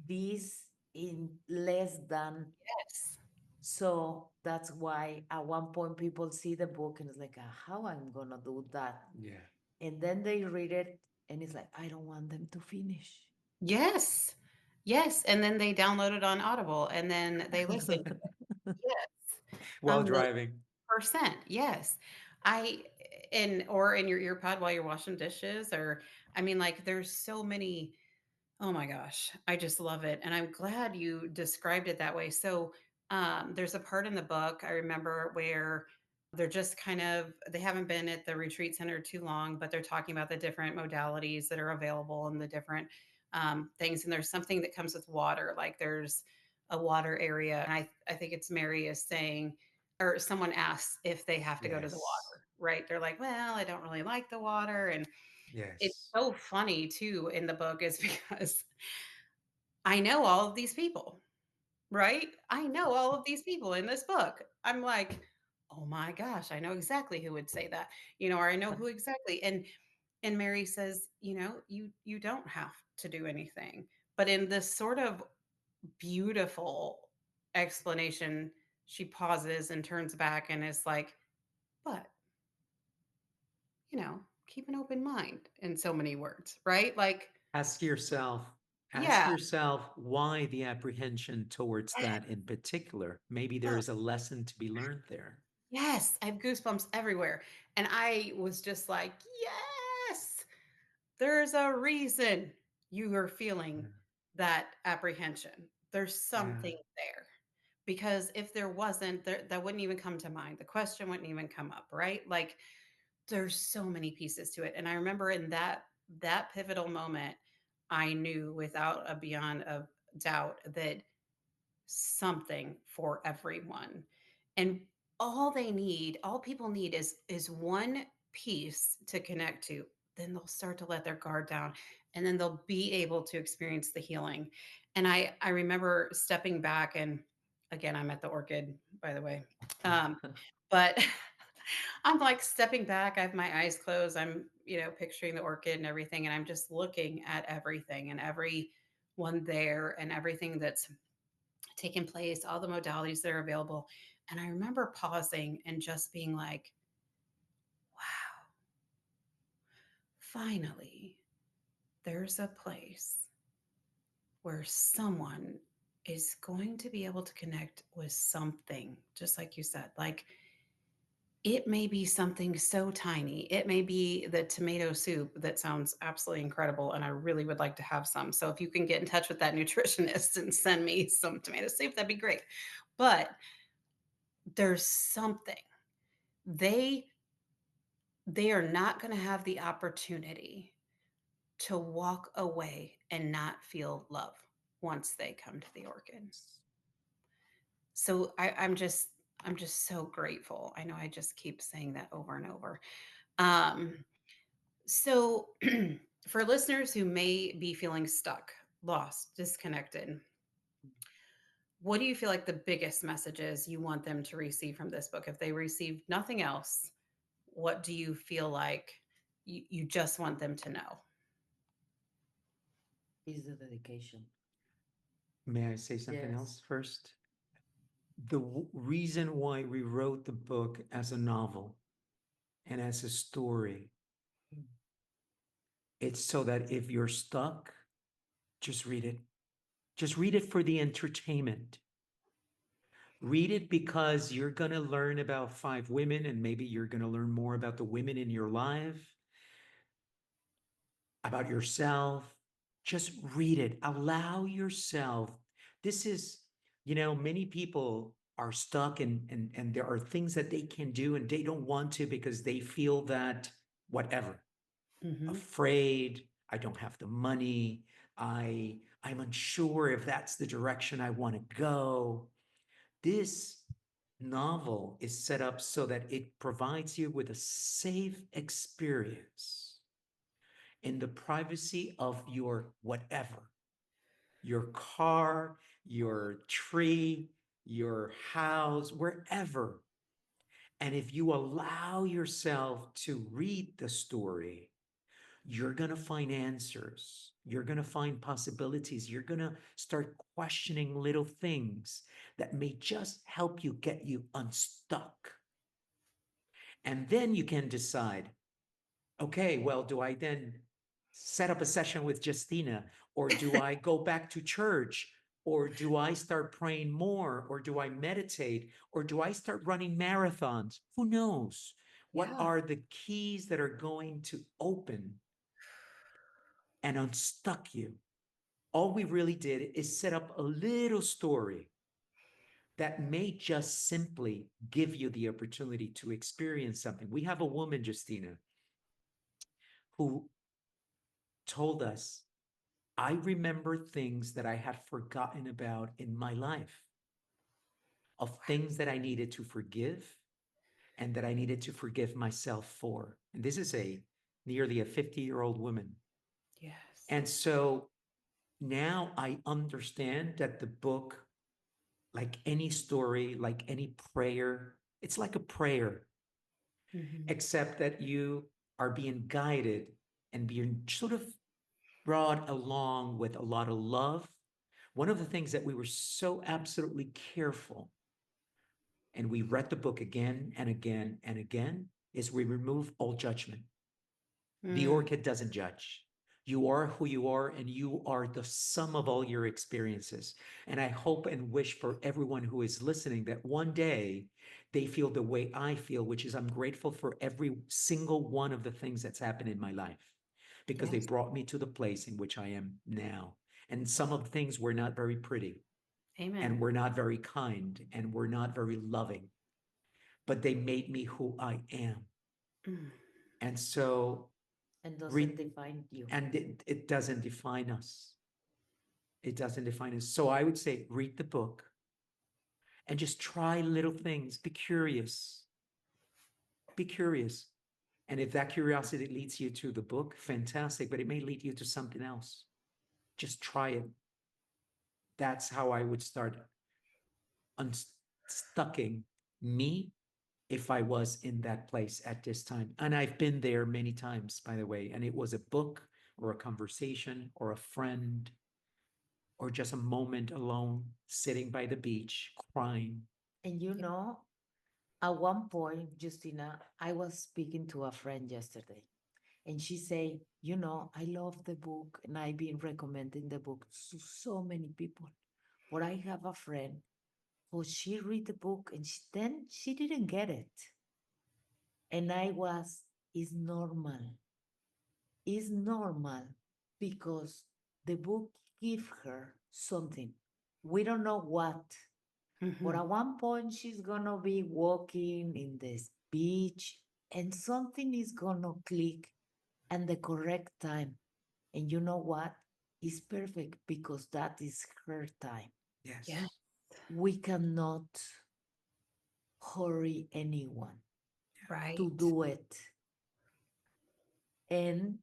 this in less than. Yes. So that's why at one point people see the book and it's like, how I'm gonna do that? Yeah. And then they read it and it's like, I don't want them to finish. Yes. Yes. And then they download it on Audible and then they listen to it. Yes. While Million driving. percent. Yes. I or in your ear pod while you're washing dishes or I mean like there's so many. Oh my gosh, I just love it, and I'm glad you described it that way. So, there's a part in the book I remember where they're just kind of they haven't been at the retreat center too long, but they're talking about the different modalities that are available and the different things. And there's something that comes with water, like there's a water area, and I think it's Mary is saying, or someone asks if they have to go to the Yes. water, right? They're like, well, I don't really like the water, and it's Yes. so funny too in the book is because I know all of these people, right? I know all of these people in this book. I'm like, "Oh my gosh, I know exactly who would say that." Or I know who exactly and Mary says, you don't have to do anything." But in this sort of beautiful explanation, she pauses and turns back and is like, "But, keep an open mind," in so many words, right? Like, Ask yourself, ask yeah. yourself why the apprehension towards that in particular. Maybe there is a lesson to be learned there. Yes, I have goosebumps everywhere. And I was just like, yes, there's a reason you are feeling Yeah. that apprehension. There's Yeah. something there. Because if there wasn't, that wouldn't even come to mind. The question wouldn't even come up, right? Like there's so many pieces to it. And I remember in that pivotal moment, I knew without a beyond of doubt that something for everyone. And all people need is one piece to connect to. Then they'll start to let their guard down and then they'll be able to experience the healing. And I remember stepping back and again, I'm at the Orchid, by the way. But I'm like stepping back. I have my eyes closed. I'm, picturing the orchid and everything. And I'm just looking at everything and everyone there and everything that's taken place, all the modalities that are available. And I remember pausing and just being like, wow, finally, there's a place where someone is going to be able to connect with something, just like you said. Like it may be something so tiny. It may be the tomato soup that sounds absolutely incredible. And I really would like to have some. So if you can get in touch with that nutritionist and send me some tomato soup, that'd be great. But there's something they they are not going to have the opportunity to walk away and not feel love once they come to the orchid. So I'm just so grateful. I know I just keep saying that over and over. Um, so for listeners who may be feeling stuck, lost, disconnected, what do you feel like the biggest messages you want them to receive from this book? If they received nothing else, what do you feel like you just want them to know? Is the dedication. May I say something Yes. else first? The reason why we wrote the book as a novel and as a story, Mm. it's so that if you're stuck, just read it. Just read it for the entertainment. Read it because you're going to learn about five women and maybe you're going to learn more about the women in your life, about yourself. Just read it. Allow yourself. This is, many people are stuck and there are things that they can do and they don't want to because they feel that whatever, Mm-hmm. afraid, I don't have the money, I'm unsure if that's the direction I want to go. This novel is set up so that it provides you with a safe experience in the privacy of your whatever, your car, your tree, your house, wherever. And if you allow yourself to read the story, you're going to find answers. You're going to find possibilities. You're going to start questioning little things that may just help you get you unstuck. And then you can decide, okay, well, do I then set up a session with Justina, or do I go back to church, or do I start praying more, or do I meditate, or do I start running marathons? Who knows? What Yeah. are the keys that are going to open and unstuck you? All we really did is set up a little story that may just simply give you the opportunity to experience something. We have a woman, Justina, who told us, I remember things that I had forgotten about in my life, of things that I needed to forgive and that I needed to forgive myself for. And this is a nearly a 50-year-old woman. Yes. And so now I understand that the book, like any story, like any prayer, it's like a prayer, Mm-hmm. except that you are being guided and being sort of brought along with a lot of love. One of the things that we were so absolutely careful, and we read the book again and again and again, is we remove all judgment. The Mm. orchid doesn't judge. You are who you are, and you are the sum of all your experiences. And I hope and wish for everyone who is listening that one day they feel the way I feel, which is I'm grateful for every single one of the things that's happened in my life because they Yes. brought me to the place in which I am now. And some of the things were not very pretty, and Amen. were not very kind, and were not very loving, but they made me who I am. Mm. And so And doesn't read, define you. and it doesn't define us. It doesn't define us. So I would say read the book and just try little things. Be curious. Be curious. And if that curiosity leads you to the book, fantastic, but it may lead you to something else. Just try it. That's how I would start unstucking me if I was in that place at this time. And I've been there many times, by the way, and it was a book or a conversation or a friend or just a moment alone sitting by the beach crying. And Yeah. at one point, Justina, I was speaking to a friend yesterday, and she said, I love the book, and I've been recommending the book to so many people. But I have a friend who she read the book, and then she didn't get it. And it's normal. It's normal because the book give her something. We don't know what. But Mm-hmm. at one point, she's gonna be walking in this beach and something is gonna click at the correct time. And you know what? It's perfect because that is her time. Yeah. Yes. We cannot hurry anyone to Right. do it. And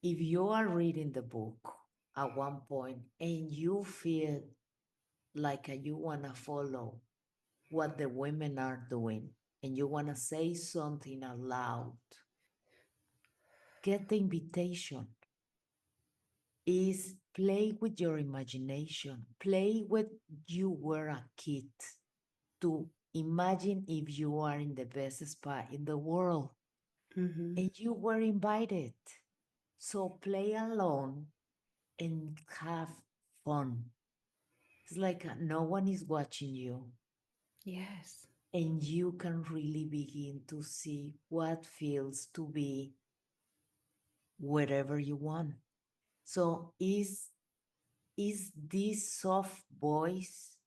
if you are reading the book at one point and you feel like you wanna follow what the women are doing and you want to say something aloud, get the invitation. Is play with your imagination. Play with you were a kid to imagine if you are in the best spot in the world Mm-hmm. and you were invited. So play alone and have fun. It's like no one is watching you. Yes. And you can really begin to see what feels to be wherever you want. So is this soft voice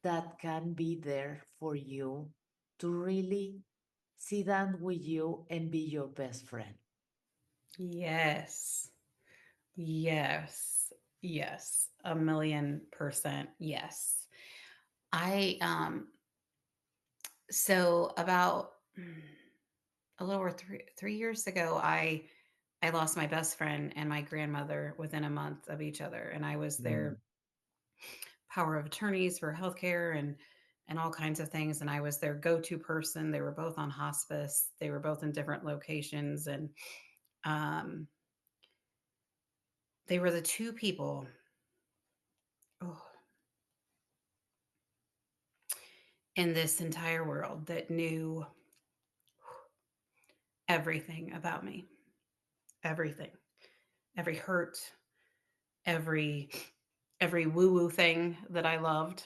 that can be there for you to really sit down with you and be your best friend. Yes. Yes. Yes. 1,000,000% yes. I so about a little over three years ago, I lost my best friend and my grandmother within a month of each other, and I was their Mm, power of attorneys for healthcare and all kinds of things, and I was their go-to person. They were both on hospice. They were both in different locations, and um, they were the two people, oh, in this entire world that knew everything about me, everything, every hurt, every every woo-woo thing that I loved,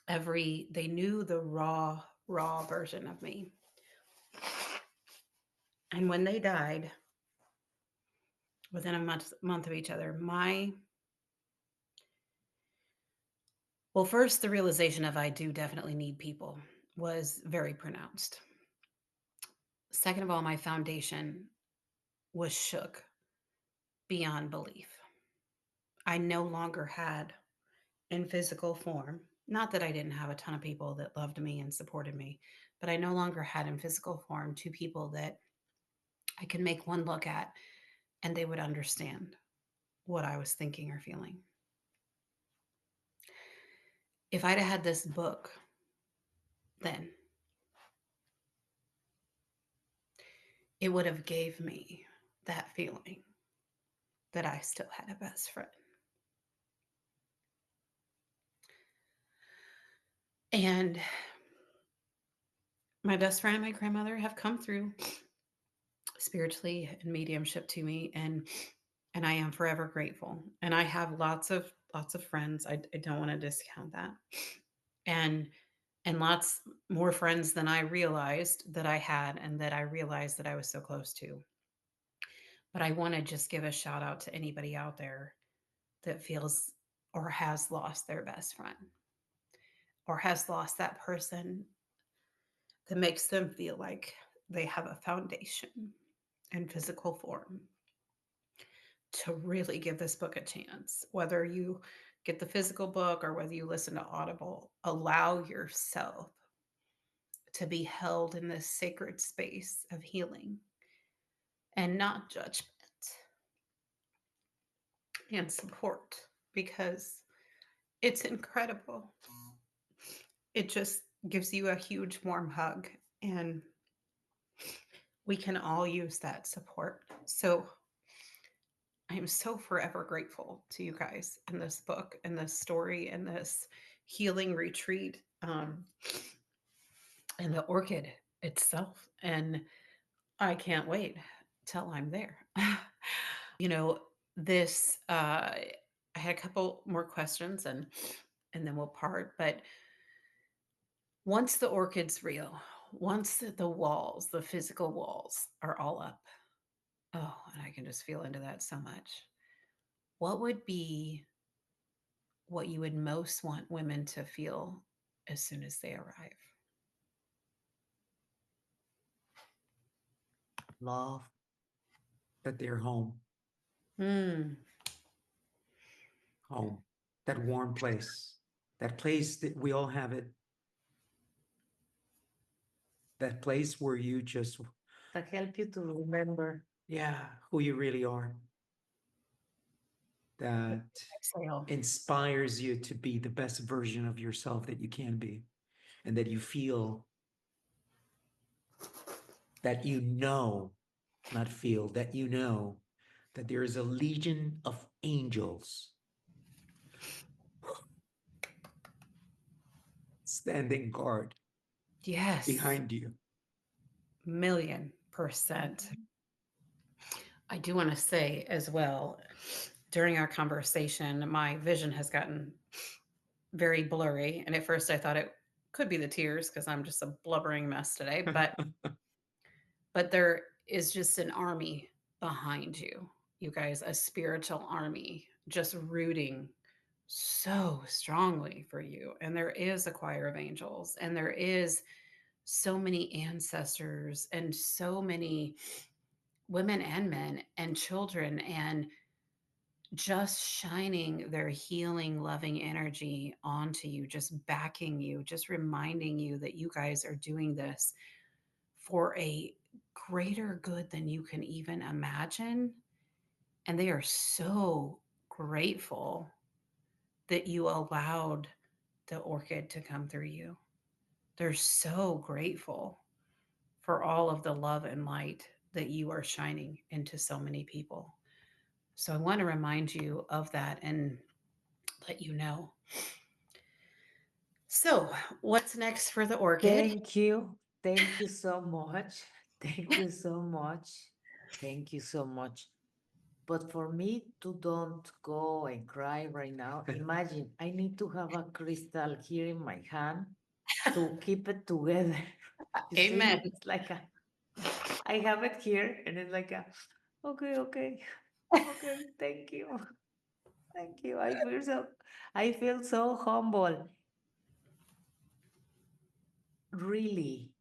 they knew the raw version of me. And when they died within a month of each other, my well, first the realization of I do definitely need people was very pronounced. Second of all, my foundation was shook beyond belief. I no longer had in physical form, not that I didn't have a ton of people that loved me and supported me, but I no longer had in physical form two people that I could make one look at and they would understand what I was thinking or feeling. If I'd have had this book then, it would have gave me that feeling that I still had a best friend. And my best friend and my grandmother have come through spiritually and mediumship to me, and I am forever grateful. And I have lots of friends. I don't want to discount that. And lots more friends than I realized that I had and that I realized that I was so close to. But I want to just give a shout out to anybody out there that feels or has lost their best friend or has lost that person that makes them feel like they have a foundation in physical form, to really give this book a chance. Whether you get the physical book or whether you listen to Audible, allow yourself to be held in this sacred space of healing and not judgment and support, because it's incredible. It just gives you a huge warm hug, and we can all use that support. So I am so forever grateful to you guys and this book and this story and this healing retreat, and the orchid itself. And I can't wait till I'm there. you know, this I had a couple more questions and then we'll part. But once the orchid's real, once the walls, the physical walls are all up, oh, and I can just feel into that so much. What would be what you would most want women to feel as soon as they arrive? Love. that they're home, Hmm. home, that warm place, that place that we all have it, that place where you just, That help you to remember. yeah, who you really are, that Exhale. inspires you to be the best version of yourself that you can be, and that you feel that not feel, that that there is a legion of angels standing guard Yes, behind you. 1,000,000%. I do want to say as well, during our conversation, my vision has gotten very blurry. And at first I thought it could be the tears because I'm just a blubbering mess today. But there is just an army behind you, you guys, a spiritual army just rooting so strongly for you. And there is a choir of angels, and there is so many ancestors, and so many women and men and children, and just shining their healing, loving energy onto you, just backing you, just reminding you that you guys are doing this for a greater good than you can even imagine. And they are so grateful that you allowed the orchid to come through you. They're so grateful for all of the love and light that you are shining into so many people. So I want to remind you of that and let you know. So, what's next for the orchid? Thank you. Thank you so much. Thank you so much. Thank you so much. But for me to don't go and cry right now, imagine I need to have a crystal here in my hand to keep it together. You Amen. see, it's like a, I have it here and it's like a, okay, okay, okay, thank you. Thank you. I feel so humble. Really.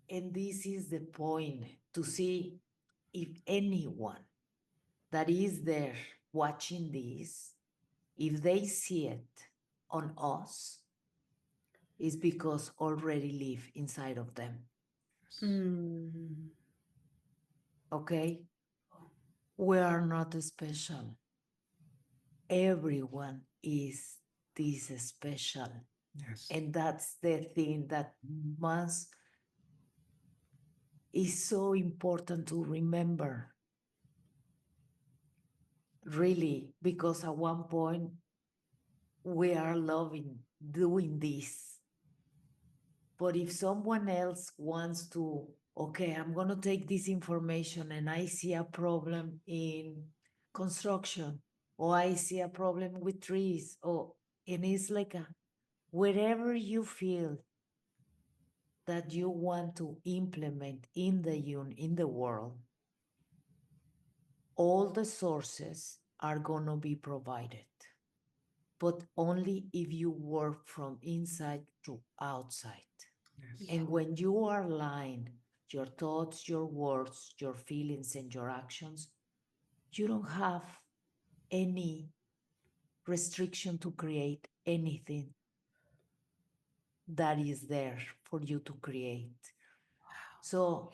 And this is the point to see if anyone that is there watching this, if they see it on us, is because already live inside of them. Mm. Okay? We are not special. Everyone is this special. Yes. And that's the thing that must is so important to remember, really, because at one point we are loving doing this. But if someone else wants to, okay, I'm going to take this information and I see a problem in construction, or I see a problem with trees, or, and it's like a, wherever you feel that you want to implement in in the world, all the sources are going to be provided, but only if you work from inside to outside. Yes. Yeah. And when you are aligned, your thoughts, your words, your feelings, and your actions, you don't have any restriction to create anything that is there for you to create. So,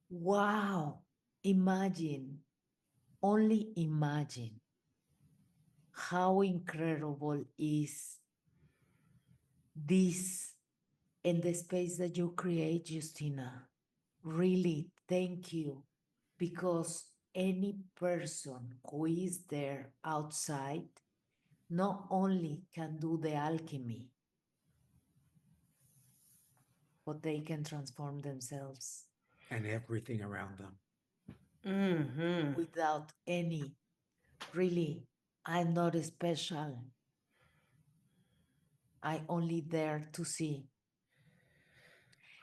wow, imagine, only imagine how incredible is this and the space that you create, Justina. Really, thank you. Because any person who is there outside not only can do the alchemy, but they can transform themselves And everything around them. Mm-hmm. without any, really, I'm not special. I only there to see.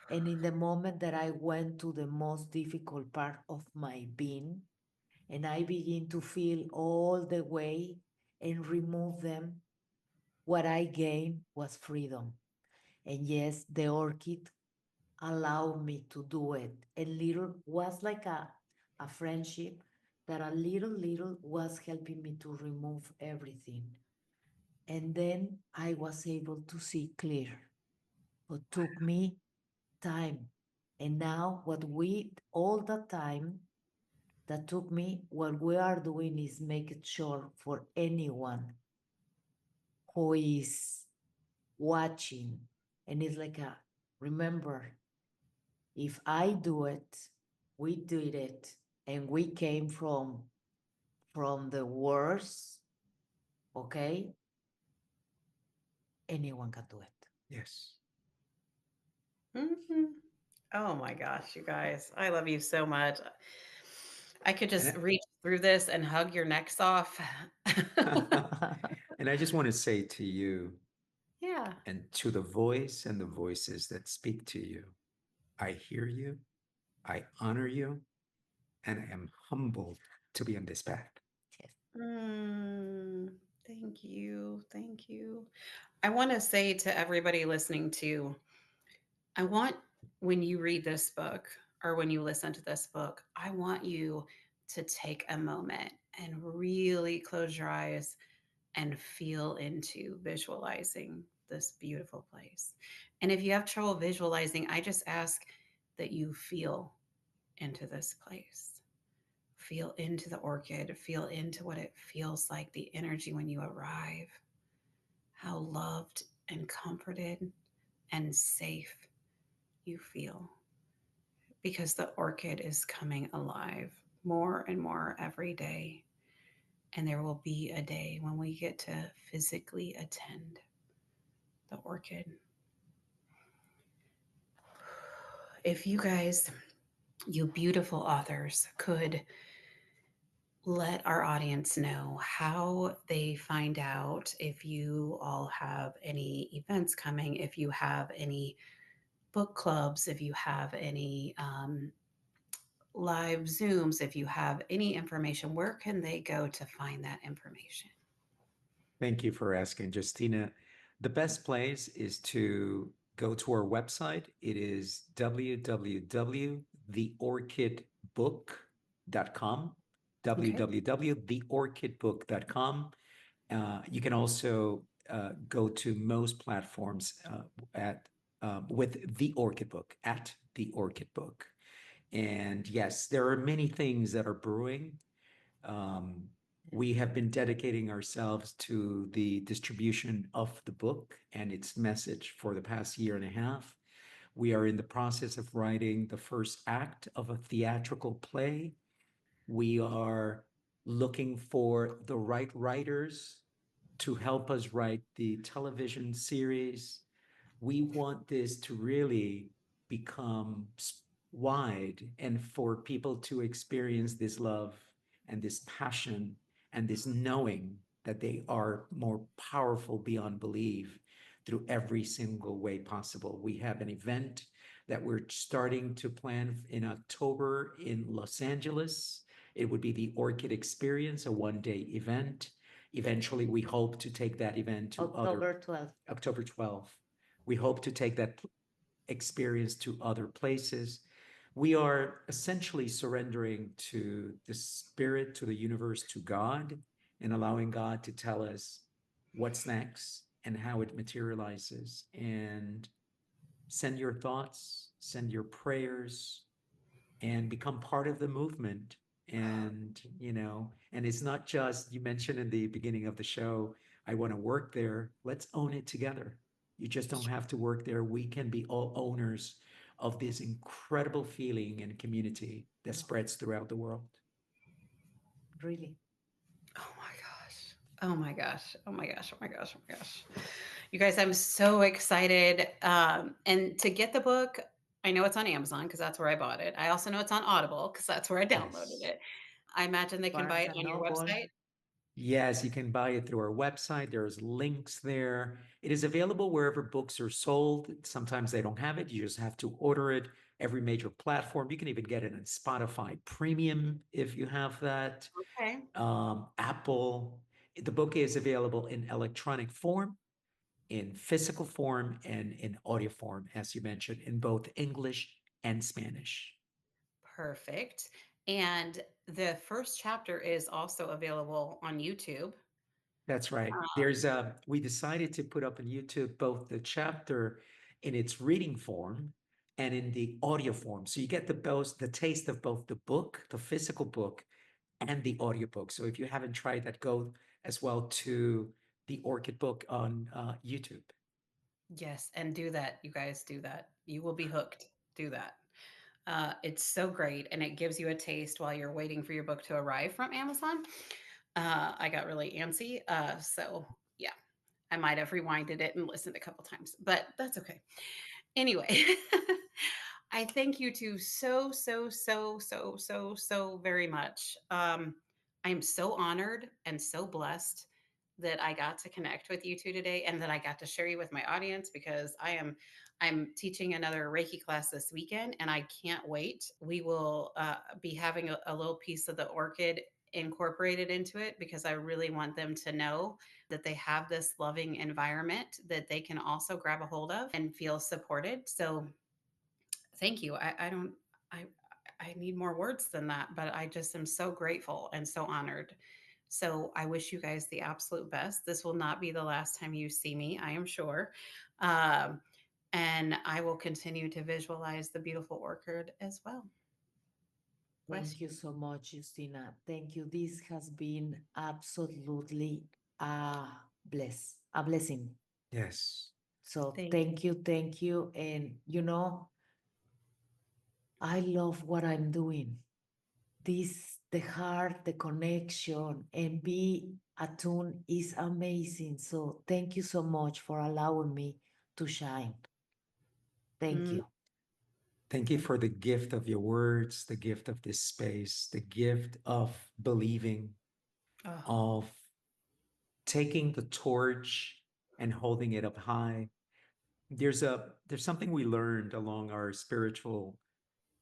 And in the moment that I went to the most difficult part of my being, and I begin to feel all the way and remove them, what I gained was freedom. And yes, the orchid allowed me to do it. And little was like a friendship that a little was helping me to remove everything. And then I was able to see clear, but took me time. And now what we all the time that took me, what we are doing is make it sure for anyone who is watching. And it's like a remember, if I do it, we did it, and we came from the worst, okay? Anyone can do it. Yes. Mm-hmm. Oh my gosh, you guys. I love you so much. I could just And reach through this and hug your necks off. and I just want to say to you Yeah. and to the voice and the voices that speak to you, I hear you, I honor you, and I am humbled to be on this path. Yes. Mm, Thank you. Thank you. I want to say to everybody listening to, I want when you read this book or when you listen to this book, I want you to take a moment and really close your eyes and feel into visualizing this beautiful place. And if you have trouble visualizing, I just ask that you feel into this place. Feel into the orchid, feel into what it feels like, the energy when you arrive, how loved and comforted and safe you feel because the orchid is coming alive more and more every day. And there will be a day when we get to physically attend the orchid. If you guys, you beautiful authors, could let our audience know how they find out if you all have any events coming, if you have any book clubs, if you have any live Zooms, if you have any information, where can they go to find that information? Thank you for asking, Justina. The best place is to go to our website. It is www.theorchidbook.com, Okay. www.theorchidbook.com. You can also go to most platforms at with the Orchid Book at the Orchid Book. And yes, there are many things that are brewing. Um, we have been dedicating ourselves to the distribution of the book and its message for the past year and a half. We are in the process of writing the first act of a theatrical play. We are looking for the right writers to help us write the television series. We want this to really become wide and for people to experience this love and this passion and this knowing that they are more powerful beyond belief through every single way possible. We have an event that we're starting to plan in October in Los Angeles. It would be the Orchid Experience, a one-day event. Eventually, we hope to take that event to October 12th. October 12th. We hope to take that experience to other places. We are essentially surrendering to the spirit, to the universe, to God, and allowing God to tell us what's next and how it materializes. And send your thoughts, send your prayers, and become part of the movement. And, and it's not just, you mentioned in the beginning of the show, I want to work there. Let's own it together. You just don't have to work there. We can be all owners of this incredible feeling and community that spreads throughout the world. Really. Oh my gosh. Oh my gosh. Oh my gosh. Oh my gosh. Oh my gosh. You guys, I'm so excited. And to get the book, I know it's on Amazon because that's where I bought it. I also know it's on Audible because that's where I downloaded Yes. it. I imagine they can buy Barnes it and on your Noble. website. Yes, you can buy it through our website. There's links there. It is available wherever books are sold. Sometimes they don't have it. You just have to order it. Every major platform. You can even get it on Spotify Premium if you have that. Okay. Apple. The book is available in electronic form, in physical form, and in audio form, as you mentioned, in both English and Spanish. Perfect. And the first chapter is also available on YouTube. That's right. We decided to put up on YouTube both the chapter in its reading form and in the audio form. So you get the taste of both the book, the physical book, and the audiobook. So if you haven't tried that, go as well to the Orchid book on YouTube. Yes, and do that, you guys, do that. You will be hooked. Do that. It's so great, and it gives you a taste while you're waiting for your book to arrive from Amazon. I got really antsy, so yeah, I might have rewinded it and listened a couple times, but that's okay. Anyway, I thank you two so, so, so, so, so, so very much. I am so honored and so blessed that I got to connect with you two today and that I got to share you with my audience because I'm teaching another Reiki class this weekend and I can't wait. We will be having a little piece of the orchid incorporated into it because I really want them to know that they have this loving environment that they can also grab a hold of and feel supported. So thank you. I I need more words than that, but I just am so grateful and so honored. So I wish you guys the absolute best. This will not be the last time you see me, I am sure. Um, and I will continue to visualize the beautiful orchid as well. Bless Thank you so much, Justina. Thank you. This has been absolutely a blessing. Yes. So you. thank you, thank you. And I love what I'm doing. The heart, the connection, and be attuned is amazing. So thank you so much for allowing me to shine. Thank Mm, you. Thank you for the gift of your words, the gift of this space, the gift of believing, oh, of taking the torch and holding it up high. There's something we learned along our spiritual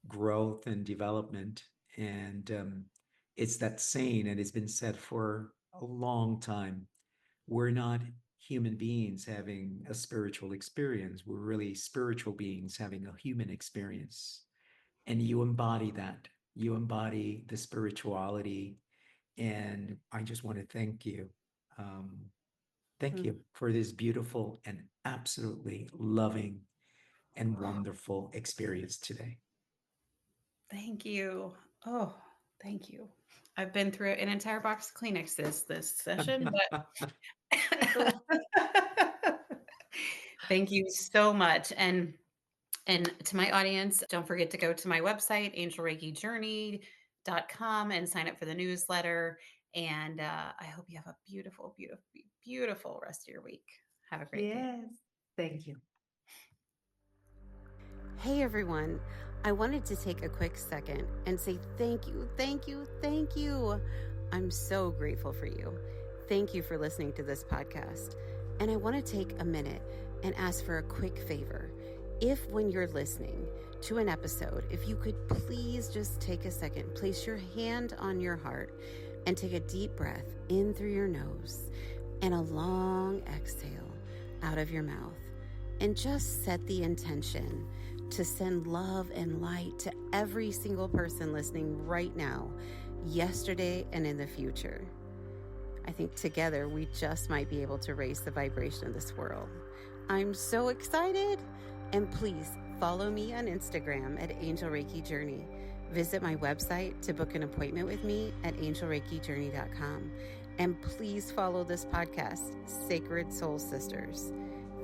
growth and development, and it's that saying, and it's been said for a long time. We're not human beings having a spiritual experience. We're really spiritual beings having a human experience. And you embody that. You embody the spirituality. And I just want to thank you. Um, Thank mm, you for this beautiful and absolutely loving and wonderful experience today. thank you. Oh, thank you. I've been through an entire box of Kleenex this session, Me too. but thank you so much. And to my audience, don't forget to go to my website, angelreikijourney.com, and sign up for the newsletter. And I hope you have a beautiful, beautiful, beautiful rest of your week. Have a great day. Yes. Thank you. Hey everyone, I wanted to take a quick second and say thank you, thank you, thank you. I'm so grateful for you. Thank you for listening to this podcast. And I want to take a minute and ask for a quick favor. If when you're listening to an episode, if you could please just take a second, place your hand on your heart and take a deep breath in through your nose and a long exhale out of your mouth, and just set the intention to send love and light to every single person listening right now, yesterday, and in the future. I think together we just might be able to raise the vibration of this world. I'm so excited. And please follow me on Instagram at Angel Reiki Journey. Visit my website to book an appointment with me at angelreikijourney.com. And please follow this podcast, Sacred Soul Sisters.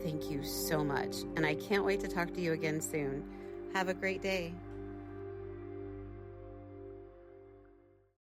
Thank you so much. And I can't wait to talk to you again soon. Have a great day.